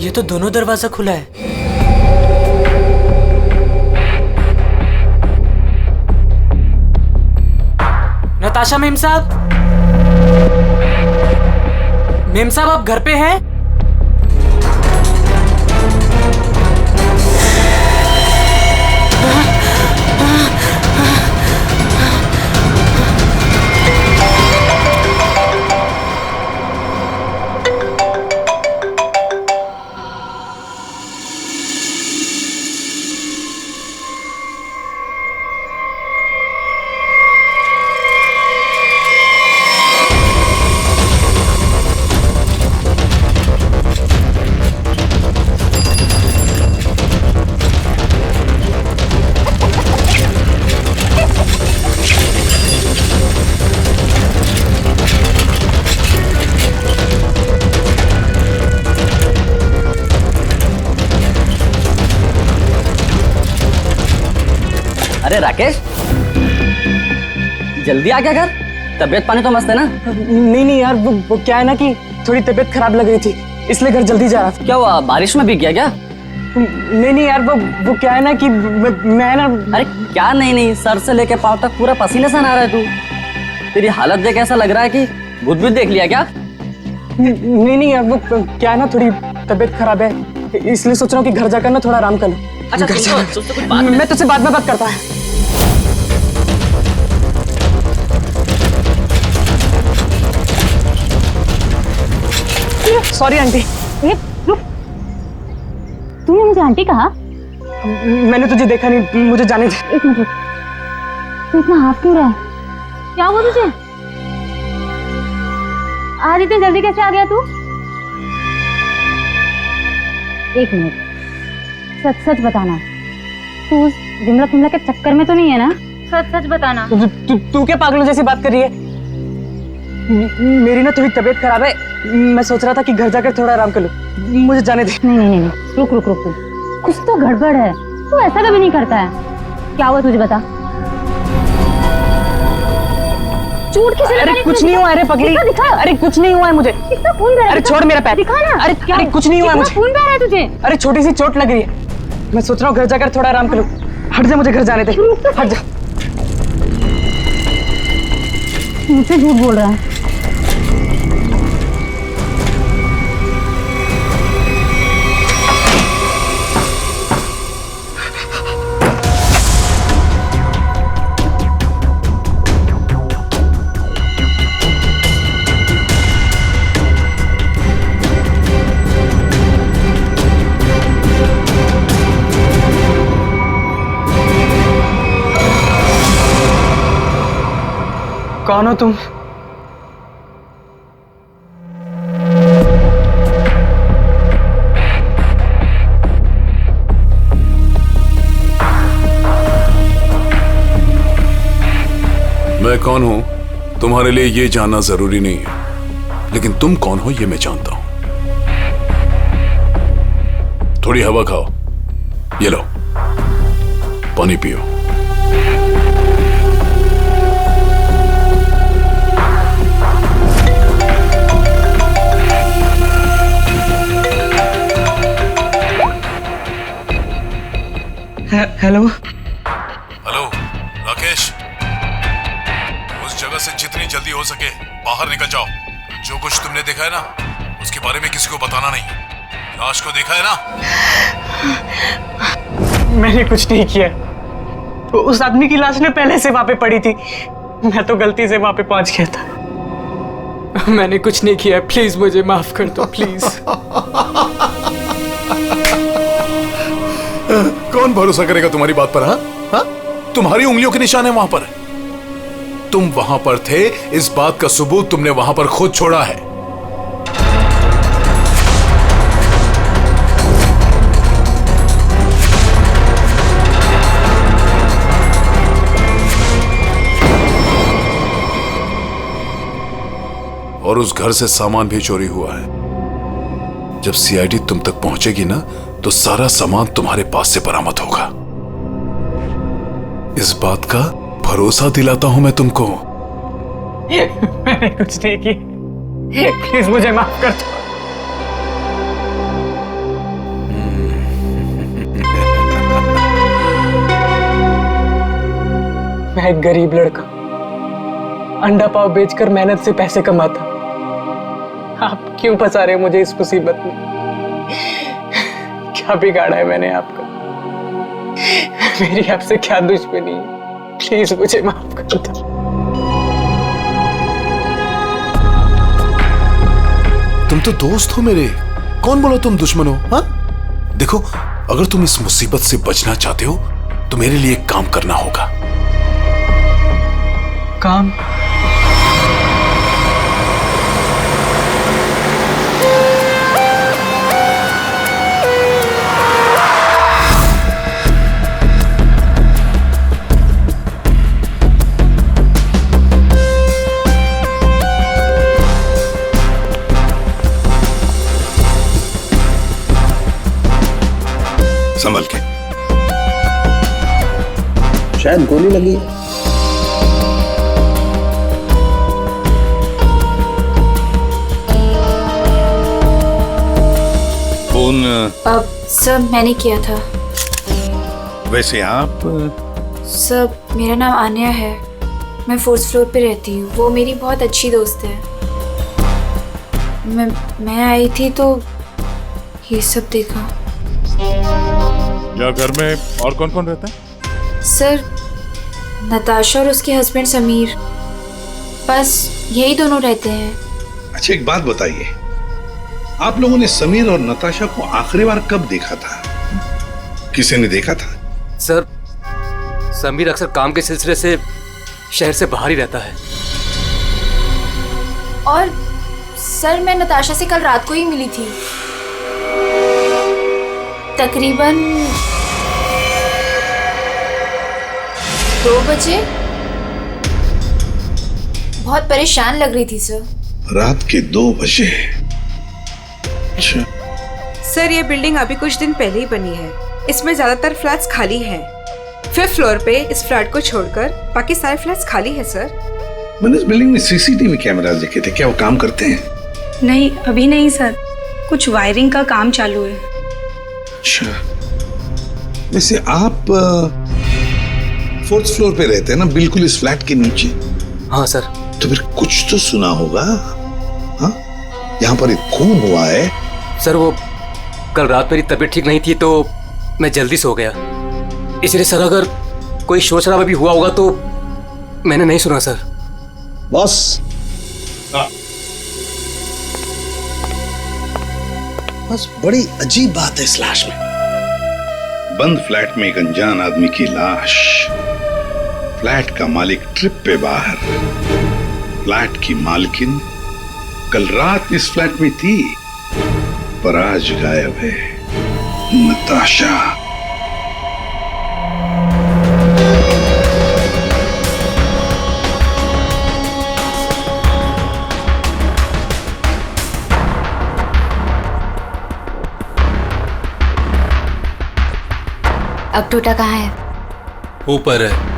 ये तो दोनों दरवाजा खुला है। नताशा मेम साहब, मेम साहब आप घर पे हैं? राकेश, जल्दी आ गया घर? तबीयत पानी तो मस्त है ना? नहीं यार, वो क्या है ना कि थोड़ी तबीयत खराब लग रही थी, इसलिए घर जल्दी जा रहा था। क्या हुआ, बारिश में भीग गया क्या? नहीं यार, वो क्या है ना कि मैं ना। अरे क्या नहीं, सर से लेके पाँव तक पूरा पसीने से नहा रहा है तू। तेरी हालत देख ऐसा लग रहा है कि भूत देख लिया क्या? नहीं यार, वो क्या है ना, थोड़ी तबीयत खराब है, इसलिए सोच रहा हूँ कि घर जाकर ना थोड़ा आराम कर लूं। अच्छा, मैं तुझसे बाद में बात करता है। Sorry aunty. रुक, तूने मुझे आंटी कहा? मैंने तुझे देखा नहीं, मुझे जाने दे। एक मिनट रुक, तू इतना हाफ क्यों रहा है? क्या हुआ तुझे? आज इतनी जल्दी कैसे आ गया तू? एक मिनट, सच बताना, तू उस विमला के चक्कर में तो नहीं है ना? सच बताना। तू क्या पागलों जैसी बात कर रही है? मेरी ना थोड़ी तबीयत खराब है, मैं सोच रहा था कि घर जाकर थोड़ा आराम कर लूं, मुझे जाने दे। नहीं, रुक, कुछ तो गड़बड़ है, तू ऐसा कभी नहीं करता है। क्या हुआ तुझे, बता। चोट किसे लगी? अरे कुछ नहीं हुआ, अरे पगली, अरे कुछ नहीं हुआ है मुझे। कितना खून बह रहा है? अरे छोड़ मेरा पैर, दिखा ना। अरे कुछ नहीं हुआ है मुझे। खून बह रहा है तुझे? अरे छोटी सी चोट लग रही है, मैं सोच रहा हूँ घर जाकर थोड़ा आराम कर लूं। हट जा, मुझे घर जाने दे, हट जा। मुझसे झूठ बोल रहा है। कौन हो तुम? मैं कौन हूं तुम्हारे लिए ये जानना जरूरी नहीं है, लेकिन तुम कौन हो ये मैं जानता हूं। थोड़ी हवा खाओ, ये लो पानी पियो। हेलो राकेश, उस जगह से जितनी जल्दी हो सके बाहर निकल जाओ। जो कुछ तुमने देखा है ना, उसके बारे में किसी को बताना नहीं। लाश को देखा है ना? मैंने कुछ नहीं किया, तो उस आदमी की लाश ने पहले से वहां पे पड़ी थी, मैं तो गलती से वहां पे पहुंच गया था। मैंने कुछ नहीं किया, प्लीज मुझे माफ कर दो, प्लीज। कौन भरोसा करेगा तुम्हारी बात पर? हाँ, तुम्हारी उंगलियों के निशान है वहां पर। तुम वहां पर थे, इस बात का सबूत तुमने वहां पर खुद छोड़ा है। और उस घर से सामान भी चोरी हुआ है। जब सीआईडी तुम तक पहुंचेगी ना, तो सारा सामान तुम्हारे पास से बरामद होगा। इस बात का भरोसा दिलाता हूं मैं तुमको। मैंने कुछ नहीं किया, प्लीज मुझे माफ कर दो। मैं एक गरीब लड़का, अंडा पाव बेचकर मेहनत से पैसे कमाता। आप क्यों फंसा रहे हो मुझे इस मुसीबत में? क्या बिगाड़ा है मैंने आपका? मेरी आपसे क्या दुश्मनी है? प्लीज मुझे माफ कर दो। तुम तो दोस्त हो मेरे, कौन बोला तुम दुश्मन हो? हाँ, देखो, अगर तुम इस मुसीबत से बचना चाहते हो तो मेरे लिए एक काम करना होगा। काम? संभल के। शायद गोली लगी है। फोन अब सर मैंने किया था। वैसे आप सर मेरा नाम आन्या है, मैं 4th फ्लोर पे रहती हूँ। वो मेरी बहुत अच्छी दोस्त है। मैं आई थी तो ये सब देखा। या घर में और कौन कौन रहता है? सर नताशा और उसके हस्बैंड समीर, बस यही दोनों रहते हैं। अच्छा एक बात बताइए, आप लोगों ने समीर और नताशा को आखिरी बार कब देखा था? किसी ने देखा था? सर समीर अक्सर काम के सिलसिले से शहर से बाहर ही रहता है। और सर मैं नताशा से कल रात को ही मिली थी, तकरीबन 2 बजे। बहुत परेशान लग रही थी सर। रात के 2 बजे? अच्छा। सर ये बिल्डिंग अभी कुछ दिन पहले ही बनी है, इसमें ज्यादातर फ्लैट्स खाली हैं। 5th फ्लोर पे इस फ्लैट को छोड़कर बाकी सारे फ्लैट्स खाली है सर। मैंने इस बिल्डिंग में सीसीटीवी कैमरास देखे थे, क्या वो काम करते हैं? नहीं अभी नहीं सर, कुछ वायरिंग का काम चालू है। अच्छा, वैसे आप 4th फ्लोर पे रहते हैं ना, बिल्कुल इस फ्लैट के नीचे? हाँ सर। तो फिर कुछ तो सुना होगा। हाँ, यहाँ पर एक खून हुआ है। सर वो कल रात मेरी तबीयत ठीक नहीं थी तो मैं जल्दी सो गया, इसलिए सर अगर कोई शोर शराबा भी हुआ होगा तो मैंने नहीं सुना सर। बस बस बड़ी अजीब बात है इस लाश में। बंद फ्लैट में एक अनजान आदमी की लाश, फ्लैट का मालिक ट्रिप पे बाहर, फ्लैट की मालकिन कल रात इस फ्लैट में थी पर आज गायब है। नताशा। अब टोटा कहाँ है? ऊपर है।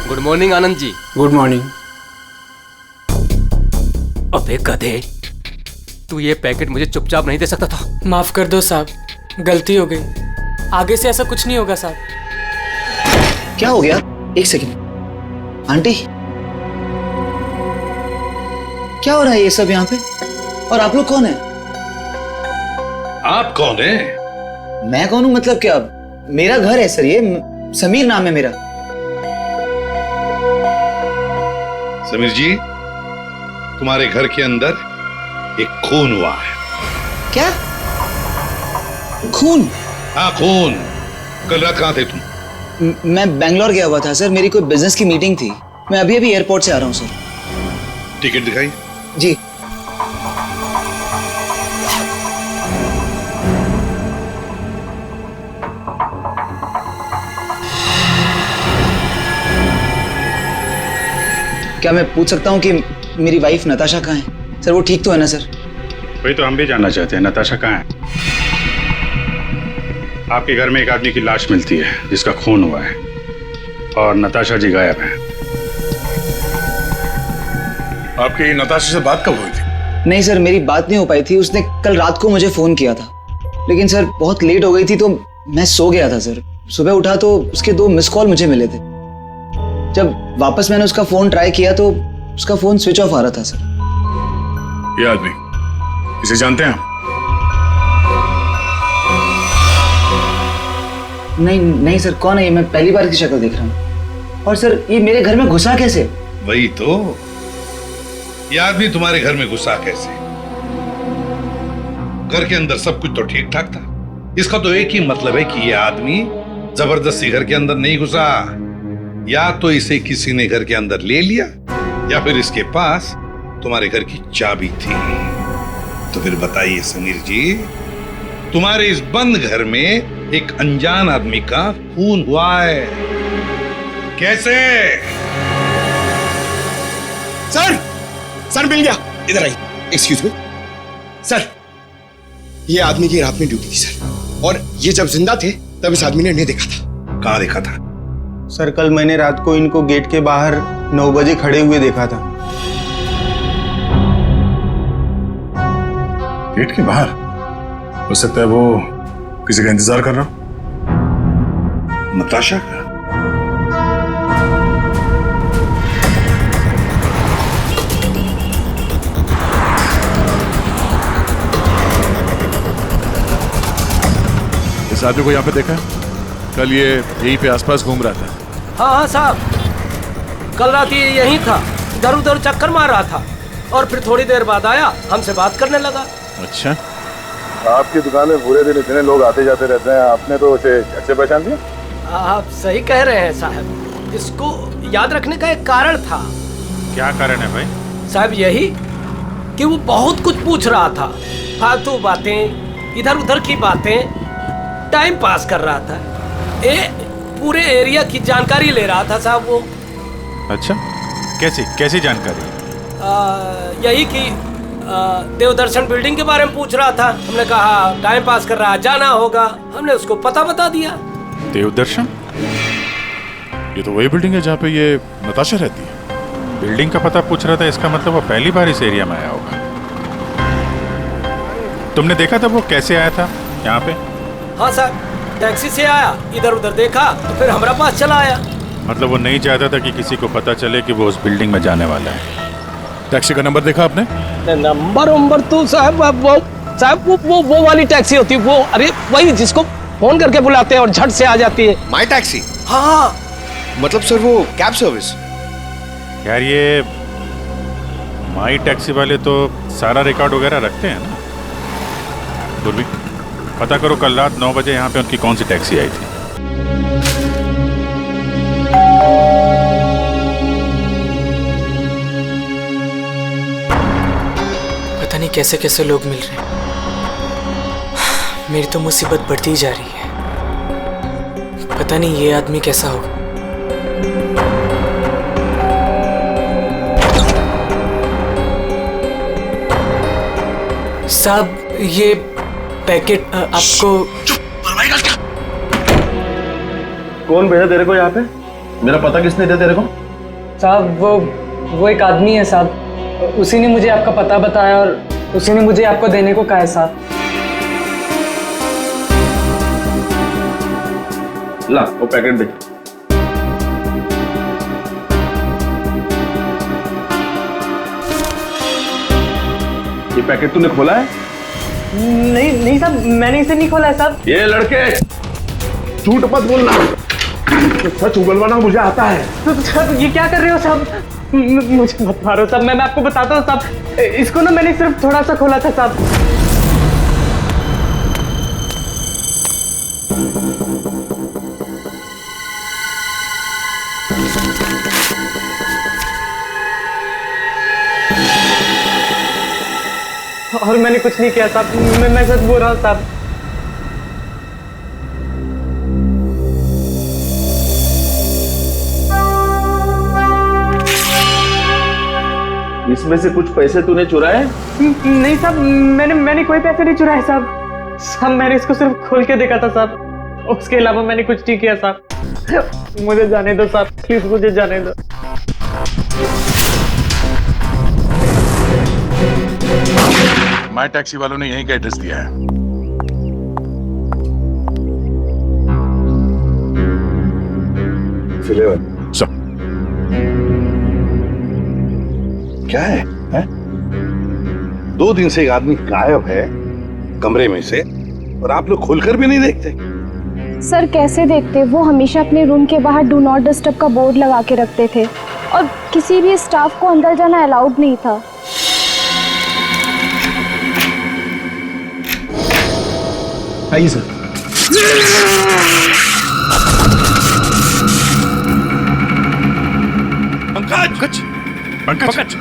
Good morning Anand ji. Good morning. अबे गधे, तू ये पैकेट मुझे चुपचाप नहीं दे सकता था? माफ कर दो साहब, गलती हो गई। आगे से ऐसा कुछ नहीं होगा साहब। क्या हो गया? एक सेकंड। आंटी, क्या हो रहा है ये सब यहाँ पे? और आप लोग कौन है? आप कौन है? मैं कौन हूँ मतलब क्या? मेरा घर है सर, ये समीर नाम है मेरा। समीर जी, तुम्हारे घर के अंदर एक खून हुआ है। क्या? खून? हाँ खून। कल रात कहाँ थे तुम? मैं बेंगलोर गया हुआ था सर, मेरी कोई बिजनेस की मीटिंग थी। मैं अभी अभी एयरपोर्ट से आ रहा हूँ सर। टिकट दिखाई। जी। क्या मैं पूछ सकता हूँ कि मेरी वाइफ नताशा कहाँ है? सर वो ठीक तो है ना सर? वही तो हम भी जानना चाहते हैं, नताशा कहाँ है? आपके घर में एक आदमी की लाश मिलती है जिसका खून हुआ है और नताशा जी गायब हैं। आपकी नताशा से बात कब हुई थी? नहीं सर, मेरी बात नहीं हो पाई थी। उसने कल रात को मुझे फोन किया था, लेकिन सर बहुत लेट हो गई थी तो मैं सो गया था सर। सुबह उठा तो उसके 2 मिस कॉल मुझे मिले थे। जब वापस मैंने उसका फोन ट्राई किया तो उसका फोन स्विच ऑफ आ रहा था सर। ये आदमी, इसे जानते हैं आप? नहीं सर, कौन है ये? मैं पहली बार इसकी शक्ल देख रहा हूँ। और सर ये मेरे घर में घुसा कैसे? वही तो, ये आदमी तुम्हारे घर में घुसा कैसे? घर के अंदर सब कुछ तो ठीक ठाक था। इसका तो एक ही मतलब है कि ये आदमी जबरदस्ती घर के अंदर नहीं घुसा। या तो इसे किसी ने घर के अंदर ले लिया या फिर इसके पास तुम्हारे घर की चाबी थी। तो फिर बताइए समीर जी, तुम्हारे इस बंद घर में एक अनजान आदमी का खून हुआ है, कैसे? सर मिल गया। इधर आइए। एक्सक्यूज मी सर, ये आदमी की रात में ड्यूटी थी सर, और ये जब जिंदा थे तब इस आदमी ने इन्हें देखा था। कहाँ देखा था? सर कल मैंने रात को इनको गेट के बाहर 9 बजे खड़े हुए देखा था। गेट के बाहर? हो सकता है वो किसी का इंतजार कर रहा हो। नताशा का? इस आदमी को यहाँ पे देखा है? कल ये यहीं पे आसपास घूम रहा था। हाँ साहब, कल रात ये यहीं था, इधर उधर चक्कर मार रहा था और फिर थोड़ी देर बाद आया, हमसे बात करने लगा। अच्छा, आपकी दुकान में पूरे दिन इतने लोग आते जाते रहते हैं, आपने तो उसे अच्छे पहचान लिया? आप सही कह रहे हैं साहब, इसको याद रखने का एक कारण था। क्या कारण है भाई? साहब यही कि वो बहुत कुछ पूछ रहा था, फालतू बातें, इधर उधर की बातें, टाइम पास कर रहा था। पूरे एरिया की जानकारी ले रहा था साहब वो। अच्छा, कैसी जानकारी? यही कि देवदर्शन बिल्डिंग के बारे में पूछ रहा था। हमने कहा टाइम पास कर रहा है, जाना होगा। हमने उसको पता बता दिया। देवदर्शन? ये तो वही बिल्डिंग है जहाँ पे ये नताशा रहती है। बिल्डिंग का पता पूछ रहा था, इसका मतलब वो पहली बार इस एरिया में आया होगा। तुमने देखा था वो कैसे आया था यहाँ पे? हाँ साहब, टैक्सी से आया, इधर उधर देखा तो फिर हमारा पास चला आया। मतलब वो नहीं चाहता था कि किसी को पता चले कि वो उस बिल्डिंग में जाने वाला है। टैक्सी का नंबर देखा आपने? नंबर तो साहब वो वाली टैक्सी होती है, वो अरे वही जिसको फोन करके बुलाते हैं और झट से आ जाती है। माई टैक्सी? हाँ। मतलब सर वो कैब सर्विस? यार ये माई टैक्सी वाले तो सारा रिकॉर्ड वगैरह रखते हैं ना। दूरबीन पता करो कल रात 9 बजे यहाँ पे उनकी कौन सी टैक्सी आई थी। पता नहीं कैसे कैसे लोग मिल रहे हैं। मेरी तो मुसीबत बढ़ती ही जा रही है। पता नहीं ये आदमी कैसा होगा। साहब ये पैकेट आपको। कौन भेजा तेरे को यहाँ पे? मेरा पता किसने दिया तेरे को? साहब वो एक आदमी है साहब, उसी ने मुझे आपका पता बताया और उसी ने मुझे आपको देने को कहा है साहब। ला वो पैकेट दे। ये पैकेट तूने खोला है? नहीं साहब, मैंने इसे नहीं खोला है साहब। ये लड़के झूठ मत बोलना, सच उगलवाना मुझे आता है। साहब ये क्या कर रहे हो साहब? मुझे मत मारो साहब, मैं आपको बताता हूँ साहब। इसको ना मैंने सिर्फ थोड़ा सा खोला था साहब। और मैंने कुछ नहीं किया साहब, मैं सच बोल रहा हूँ साहब। इसमें से कुछ पैसे तूने चुराए? नहीं साहब, मैंने कोई पैसे नहीं चुराए साहब। साहब मैंने इसको सिर्फ खोल के देखा था साहब। उसके अलावा मैंने कुछ नहीं किया साहब। मुझे जाने दो साहब, प्लीज मुझे जाने दो। माय टैक्सी वालों ने यहीं का एड्रेस दिया है। सब क्या है? 2 दिन से एक आदमी गायब है कमरे में से और आप लोग खोलकर भी नहीं देखते। सर कैसे देखते, वो हमेशा अपने रूम के बाहर डू नॉट डिस्टर्ब का बोर्ड लगा के रखते थे और किसी भी स्टाफ को अंदर जाना अलाउड नहीं था। आइए सर। पंकज पंकज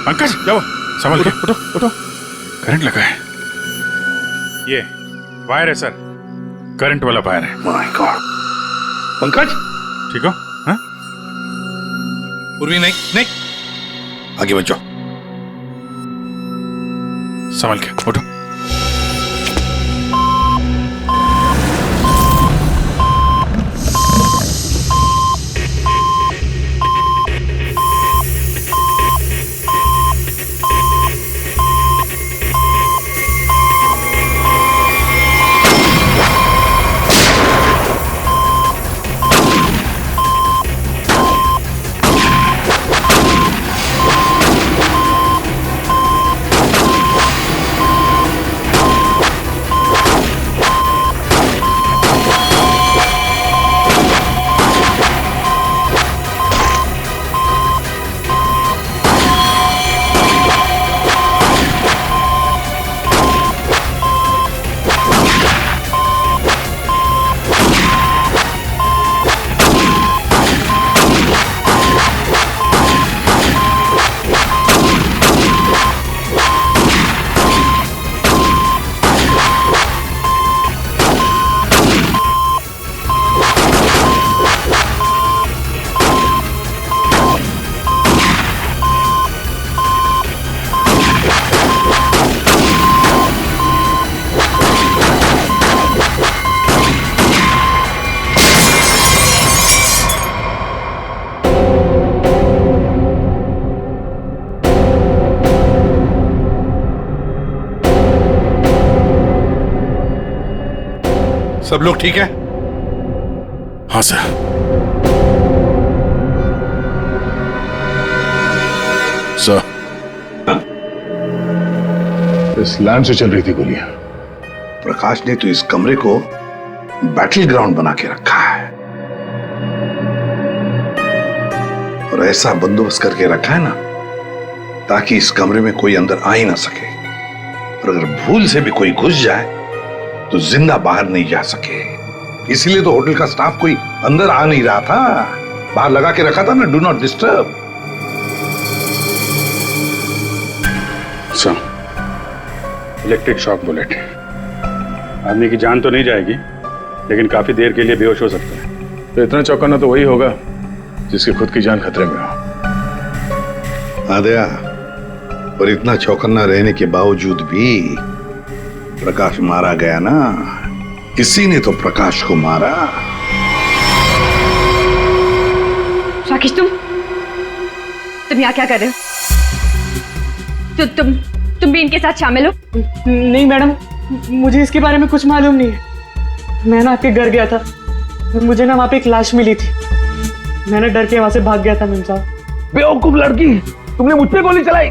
पंकज जाओ, संभल के उठो उठो। करंट लगा है, ये वायर है सर, करंट वाला वायर है। My God. पंकज ठीक हो? हाँ? उर्वी नहीं नहीं, आगे बढ़ जाओ। संभल के उठो। सब लोग ठीक है? हाँ सर। सर, इस लैंड से चल रही थी गोलियां। प्रकाश ने तो इस कमरे को बैटल ग्राउंड बना के रखा है और ऐसा बंदोबस्त करके रखा है ना ताकि इस कमरे में कोई अंदर आ ही ना सके, और अगर भूल से भी कोई घुस जाए तो जिंदा बाहर नहीं जा सके। इसलिए तो होटल का स्टाफ कोई अंदर आ नहीं रहा था, बाहर लगा के रखा था ना do not disturb. Sir, electric shock bullet, आदमी की जान तो नहीं जाएगी लेकिन काफी देर के लिए बेहोश हो सकता है। तो इतना चौंकाना तो वही होगा जिसकी खुद की जान खतरे में हो। आदया, और इतना चौकन्ना रहने के बावजूद भी प्रकाश मारा गया ना, किसी ने तो प्रकाश को मारा। राकेश, तुम यहाँ क्या कर रहे हो? तुम भी इनके साथ शामिल हो? नहीं मैडम, मुझे इसके बारे में कुछ मालूम नहीं है। मैं ना आपके घर गया था, मुझे ना वहाँ पे एक लाश मिली थी, मैंने डर के वहाँ से भाग गया था। मैम साहब। बेवकूफ लड़की, तुमने मुझ पे गोली चलाई।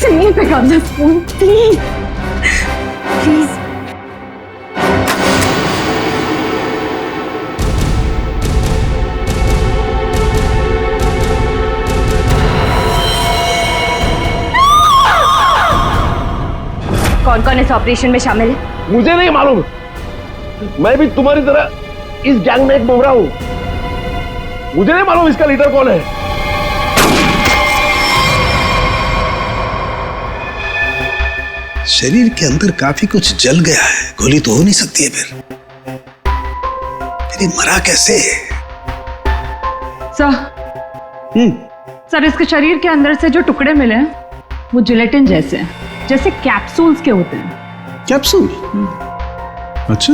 सुनिए प्रकाश, फोन प्लीज प्लीज। कौन कौन इस ऑपरेशन में शामिल है? मुझे नहीं मालूम, मैं भी तुम्हारी तरह इस गैंग में एक मुमरा हूं। मुझे नहीं मालूम इसका लीडर कौन है। शरीर के अंदर काफी कुछ जल गया है, गोली तो हो नहीं सकती है फिर ये मरा कैसे? सर इसके शरीर के अंदर से जो टुकड़े मिले हैं वो जिलेटिन जैसे हैं, जैसे कैप्सूल्स के होते हैं। कैप्सूल? अच्छा।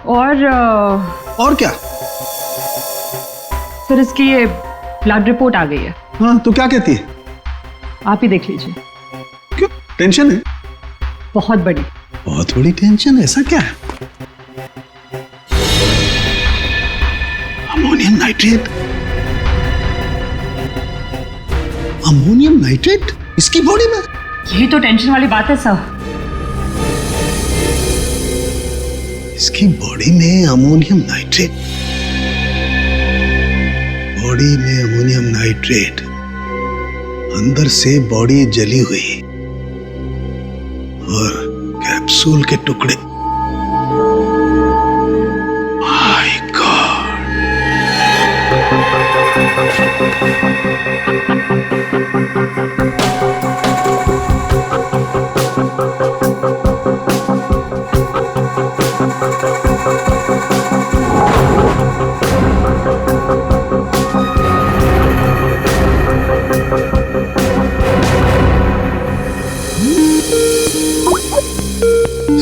और क्या? सर इसकी ये ब्लड रिपोर्ट आ गई है। हाँ तो क्या कहती है? आप ही देख लीजिए। क्यों? टेंशन है? बहुत बड़ी। बहुत बड़ी टेंशन? ऐसा क्या है? Ammonium nitrate? अमोनियम नाइट्रेट इसकी बॉडी में? यही तो टेंशन वाली बात है सर। इसकी बॉडी में अमोनियम नाइट्रेट? बॉडी में अमोनियम नाइट्रेट, अंदर से बॉडी जली हुई और कैप्सूल के टुकड़े। My God.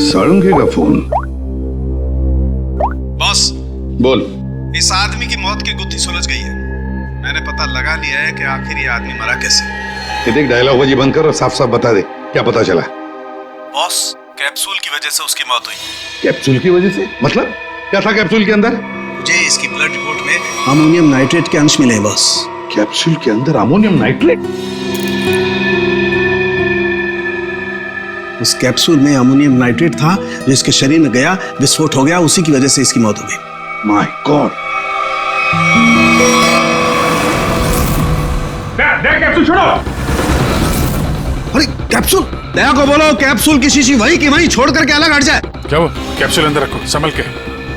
साळुंखे का फोन। बॉस बोल। इस आदमी की मौत की गुत्थी सुलझ गई है। मैंने पता लगा लिया है कि आखिर ये आदमी मरा कैसे। ये देख, डायलॉग बाजी बंद कर और साफ साफ बता दे क्या पता चला। बॉस कैप्सूल की वजह से उसकी मौत हुई। कैप्सूल की वजह से? मतलब क्या था कैप्सूल के अंदर? मुझे इसकी ब्लड रिपोर्ट में अमोनियम नाइट्रेट के अंश मिले हैं बॉस। कैप्सूल के अंदर अमोनियम नाइट्रेट? उस कैप्सूल में अमोनियम नाइट्रेट था जो इसके शरीर में गया, विस्फोट हो गया, उसी की वजह से इसकी मौत हो गई। My God. कैप्सूल छोड़ो। अरे कैप्सूल, दया को बोलो कैप्सूल की शीशी वही की वही छोड़ करके अलग हट जाए। क्या वो? कैप्सूल अंदर रखो, संभल के।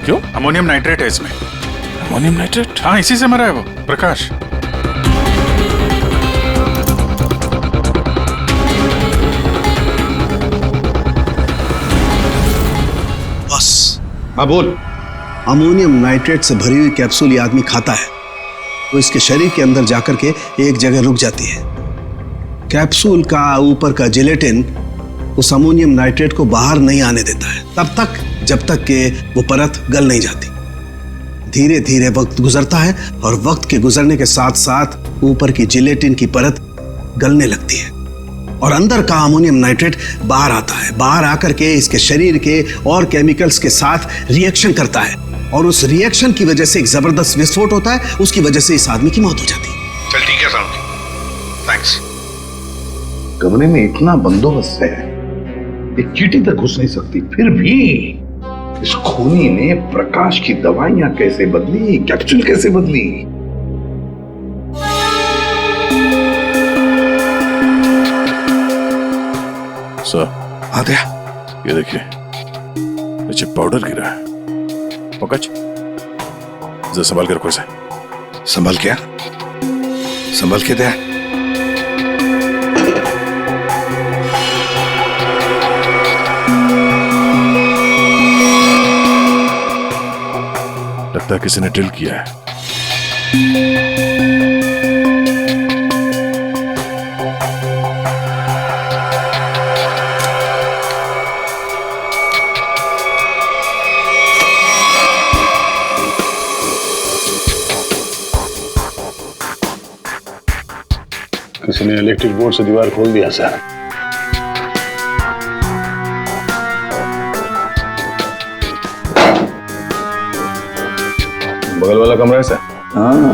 क्यों? अमोनियम नाइट्रेट है इसमें। Ammonium nitrate? हाँ, इसी से मरा है वो प्रकाश। हाँ बोल। अमोनियम नाइट्रेट से भरी हुई कैप्सूल ये आदमी खाता है तो इसके शरीर के अंदर जाकर के एक जगह रुक जाती है। कैप्सूल का ऊपर का जिलेटिन उस अमोनियम नाइट्रेट को बाहर नहीं आने देता है तब तक जब तक कि वो परत गल नहीं जाती। धीरे धीरे वक्त गुजरता है और वक्त के गुजरने के साथ साथ ऊपर की जिलेटिन की परत गलने लगती है और अंदर का अमोनियम नाइट्रेट बाहर आता है। बाहर आकर के इसके शरीर के और केमिकल्स के साथ रिएक्शन करता है और उस रिएक्शन की वजह से एक जबरदस्त विस्फोट होता है। उसकी वजह से इस आदमी की मौत हो जाती है। चल ठीक है साळुंखे, थैंक्स। कमरे में इतना बंदोबस्त है, एक चींटी तक घुस नहीं सकती, फिर भी इस खूनी ने प्रकाश की दवाइयां कैसे बदली, कैप्सूल कैसे बदली? सर आद्या, ये देखिए, नीचे पाउडर गिरा है। पंकज, जरा संभाल कर रखो इसे। संभल क्या? संभल के दे। लगता है किसी ने ड्रिल किया है। किसी ने इलेक्ट्रिक बोर्ड से दीवार खोल दिया सर। बगल वाला कमरा है सर। हाँ,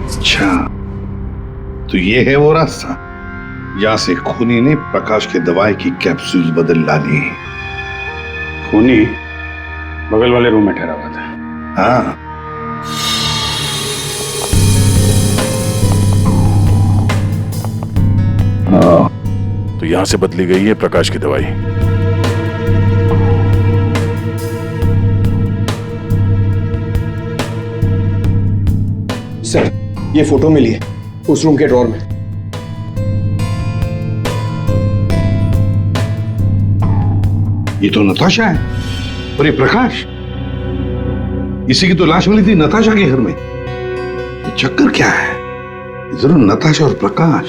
अच्छा तो ये है वो रास्ता यहां से खूनी ने प्रकाश के दवाई की कैप्सूल बदल डाली। खूनी बगल वाले रूम में ठहरा हुआ था। हाँ, तो यहां से बदली गई है प्रकाश की दवाई। ये फोटो मिली है उस रूम के ड्रॉर में। ये तो नताशा है। और ये प्रकाश, इसी की तो लाश मिली थी नताशा के घर में। ये चक्कर क्या है? जरूर नताशा और प्रकाश,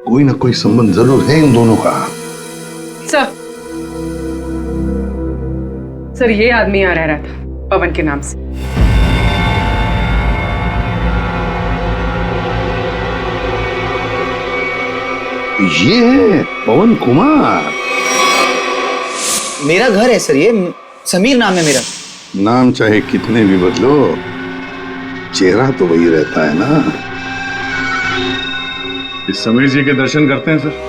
कोई ना कोई संबंध जरूर है इन दोनों का। सर ये आदमी यहाँ रह रहा था पवन के नाम से। ये है पवन कुमार। मेरा घर है सर, ये समीर नाम है मेरा। नाम चाहे कितने भी बदलो, चेहरा तो वही रहता है ना। इस समीर जी के दर्शन करते हैं सर।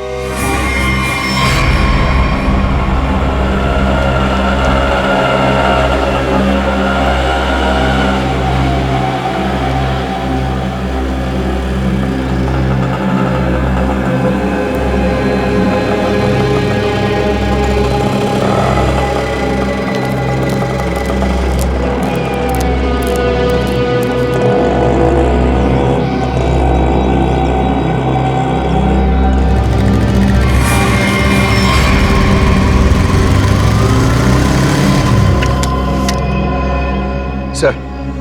सर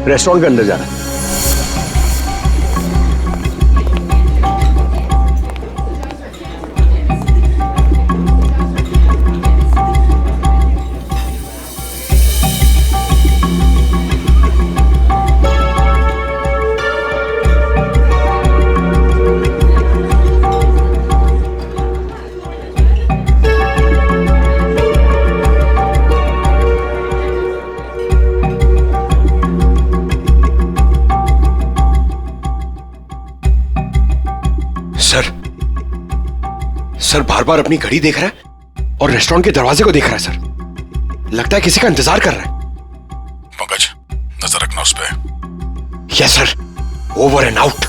रेस्टोरेंट के अंदर जाना है। सर बार बार अपनी घड़ी देख रहा है और रेस्टोरेंट के दरवाजे को देख रहा है सर। लगता है किसी का इंतजार कर रहा है। पंकज, नजर रखना उस पे। Yes sir, over and out.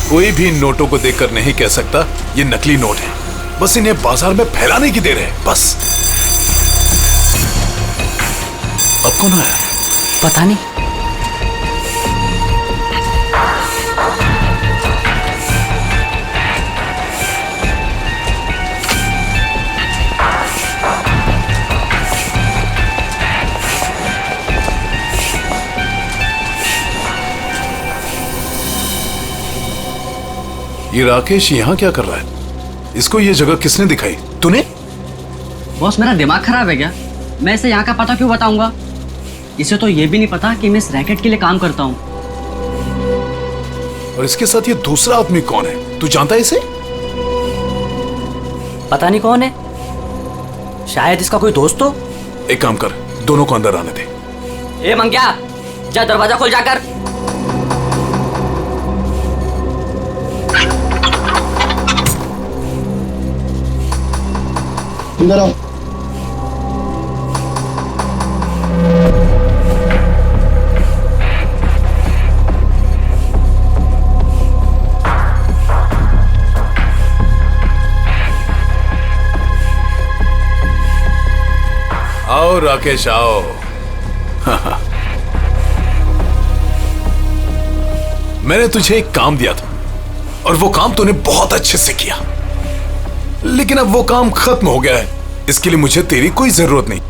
कोई भी नोटों को देखकर नहीं कह सकता ये नकली नोट है। बस इन्हें बाजार में फैलाने की देर है, बस। अब कौन आया? पता नहीं। ये राकेश यहाँ क्या कर रहा है? इसको ये जगह किसने दिखाई? तूने? बॉस मेरा दिमाग खराब है क्या? मैं इसे यहाँ का पता क्यों बताऊंगा? इसे तो ये भी नहीं पता कि मैं इस रैकेट के लिए काम करता हूँ। और इसके साथ ये दूसरा आदमी कौन है? तू जानता है इसे? पता नहीं कौन है, शायद इसका कोई दोस्त हो। एक काम कर, दोनों को अंदर आने दे। ए मंग्या, जा दरवाजा खोल जाकर। अंदर आओ। आओ राकेश आओ। मैंने तुझे एक काम दिया था और वो काम तूने बहुत अच्छे से किया, लेकिन अब वो काम खत्म हो गया है। इसके लिए मुझे तेरी कोई जरूरत नहीं।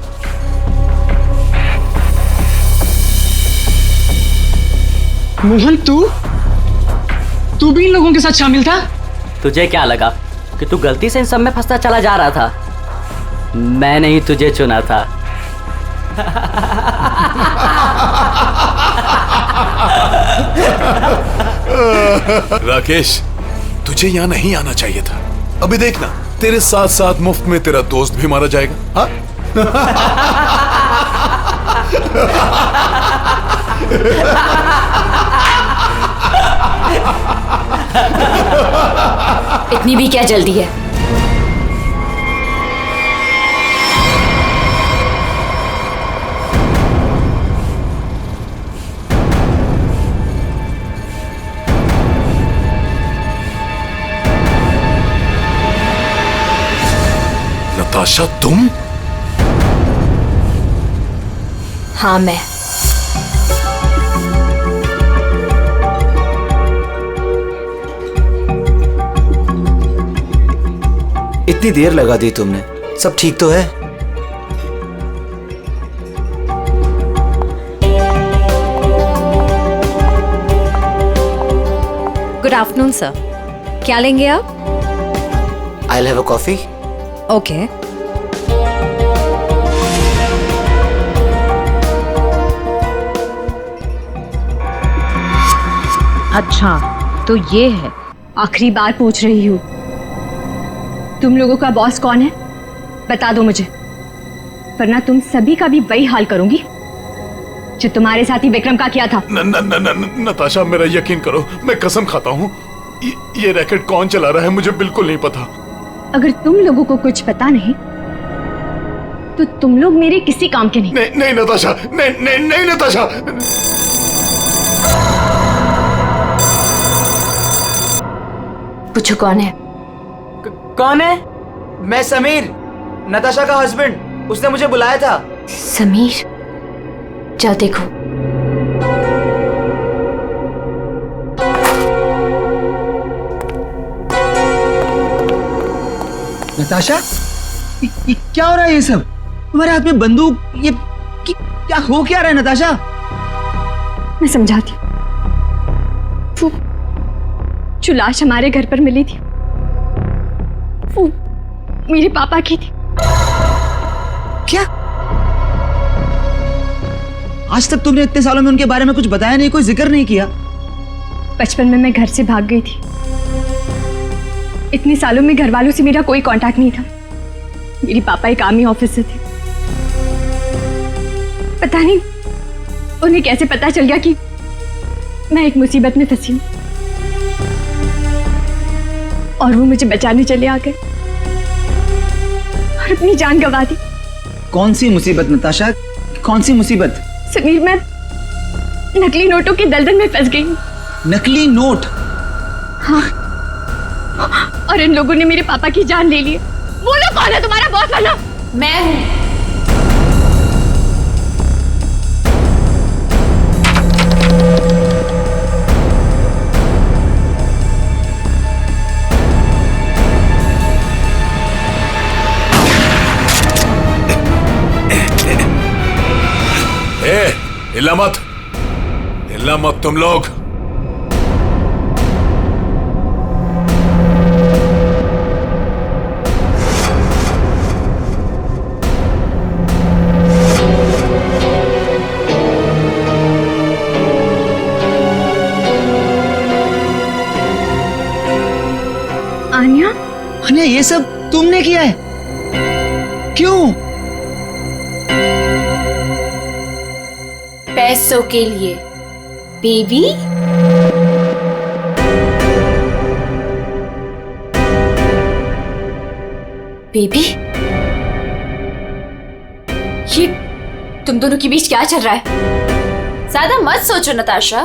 मोहन, तू भी इन लोगों के साथ शामिल था? तुझे क्या लगा कि तू गलती से इन सब में फंसता चला जा रहा था? मैंने ही तुझे चुना था। राकेश, तुझे यहां नहीं आना चाहिए था। अभी देखना, तेरे साथ साथ मुफ्त में तेरा दोस्त भी मारा जाएगा। हाँ? इतनी भी क्या जल्दी है? नताशा तुम? हाँ मैं। इतनी देर लगा दी तुमने, सब ठीक तो है? गुड आफ्टरनून सर, क्या लेंगे आप? I have a coffee. Okay. अच्छा तो ये है। आखिरी बार पूछ रही हूँ, तुम लोगों का बॉस कौन है? बता दो मुझे, वरना तुम सभी का भी वही हाल करूंगी जो तुम्हारे साथी विक्रम का किया था। नताशा मेरा यकीन करो, मैं कसम खाता हूँ ये रैकेट कौन चला रहा है मुझे बिल्कुल नहीं पता। अगर तुम लोगों को कुछ पता नहीं तो तुम लोग मेरे किसी काम के नहीं। नहीं नताशा, नहीं नताशा। पूछो कौन है? कौन है? मैं समीर, नताशा का हस्बैंड। उसने मुझे बुलाया था। समीर? जाओ देखो। नताशा, ये क्या हो रहा है? ये सब तुम्हारे हाथ में बंदूक, ये क्या हो क्या रहा है नताशा? मैं समझाती हूँ। वो जो लाश हमारे घर पर मिली थी वो मेरे पापा की थी। क्या? आज तक तुमने इतने सालों में उनके बारे में कुछ बताया नहीं, कोई जिक्र नहीं किया? बचपन में मैं घर से भाग गई थी। इतने सालों में घर वालों से मेरा कोई कांटेक्ट नहीं था। मेरे पापा एक आर्मी ऑफिसर थे। पता नहीं उन्हें कैसे पता चल गया कि मैं एक मुसीबत में फंसी हूं और वो मुझे बचाने चले आ गए और अपनी जान गंवा दी। कौन सी मुसीबत नताशा, कौन सी मुसीबत? समीर, मैं नकली नोटों के दलदल में फंस गई हूं। नकली नोट? हाँ, और इन लोगों ने मेरे पापा की जान ले ली है। बोलो कौन है तुम्हारा बॉस वाला? मैं हूं। हिला मत, हिला मत तुम लोग। आन्या? आन्या, ये सब तुमने किया है? क्यों? पैसों के लिए बेबी। बेबी, ये तुम दोनों के बीच क्या चल रहा है? ज्यादा मत सोचो नताशा।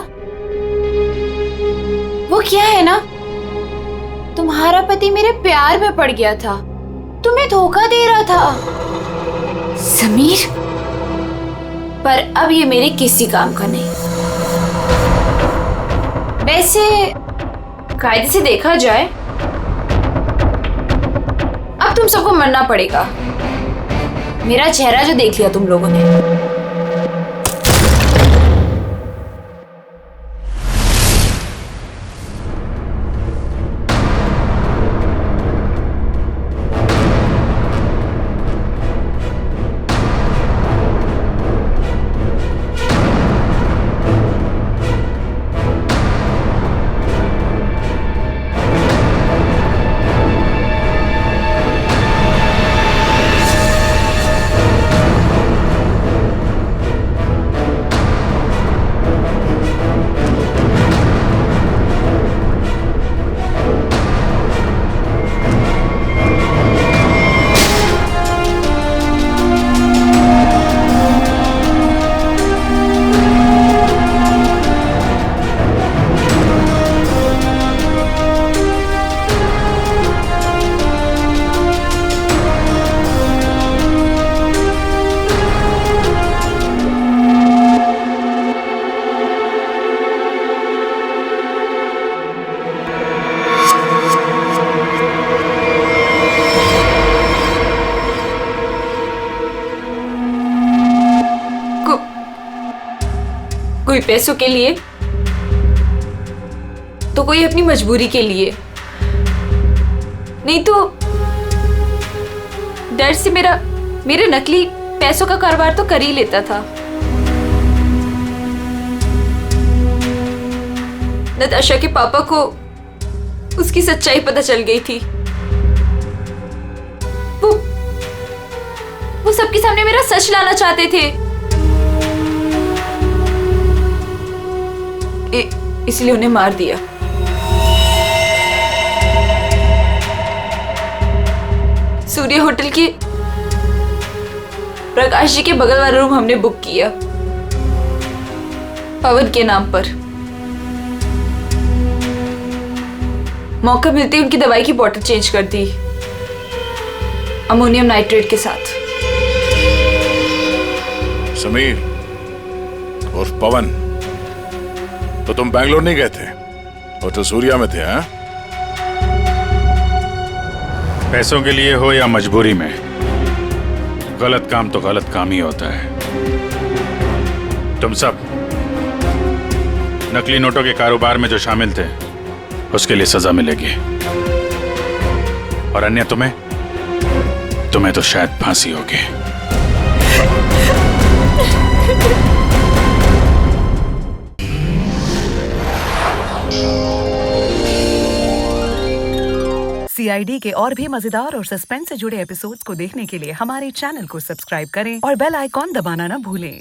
वो क्या है ना, तुम्हारा पति मेरे प्यार में पड़ गया था, तुम्हें धोखा दे रहा था। समीर? पर अब ये मेरे किसी काम का नहीं। वैसे कायदे से देखा जाए अब तुम सबको मरना पड़ेगा। मेरा चेहरा जो देख लिया तुम लोगों ने। कोई पैसों के लिए तो कोई अपनी मजबूरी के लिए, नहीं तो डर से मेरे नकली पैसों का कारोबार तो कर ही लेता था। नताशा के पापा को उसकी सच्चाई पता चल गई थी। वो सबके सामने मेरा सच लाना चाहते थे, इसलिए उन्हें मार दिया। सूर्य होटल के प्रकाश जी के बगल वाला रूम हमने बुक किया पवन के नाम पर। मौका मिलते ही उनकी दवाई की बोतल चेंज कर दी अमोनियम नाइट्रेट के साथ। समीर और पवन, तो तुम बैंगलोर नहीं गए थे और तो सूर्या में थे? हाँ, पैसों के लिए हो या मजबूरी में, गलत काम तो गलत काम ही होता है। तुम सब नकली नोटों के कारोबार में जो शामिल थे उसके लिए सजा मिलेगी, और अन्य तुम्हें तो शायद फांसी होगी। CID के और भी मजेदार और सस्पेंस से जुड़े एपिसोड्स को देखने के लिए हमारे चैनल को सब्सक्राइब करें और बेल आइकॉन दबाना ना भूलें।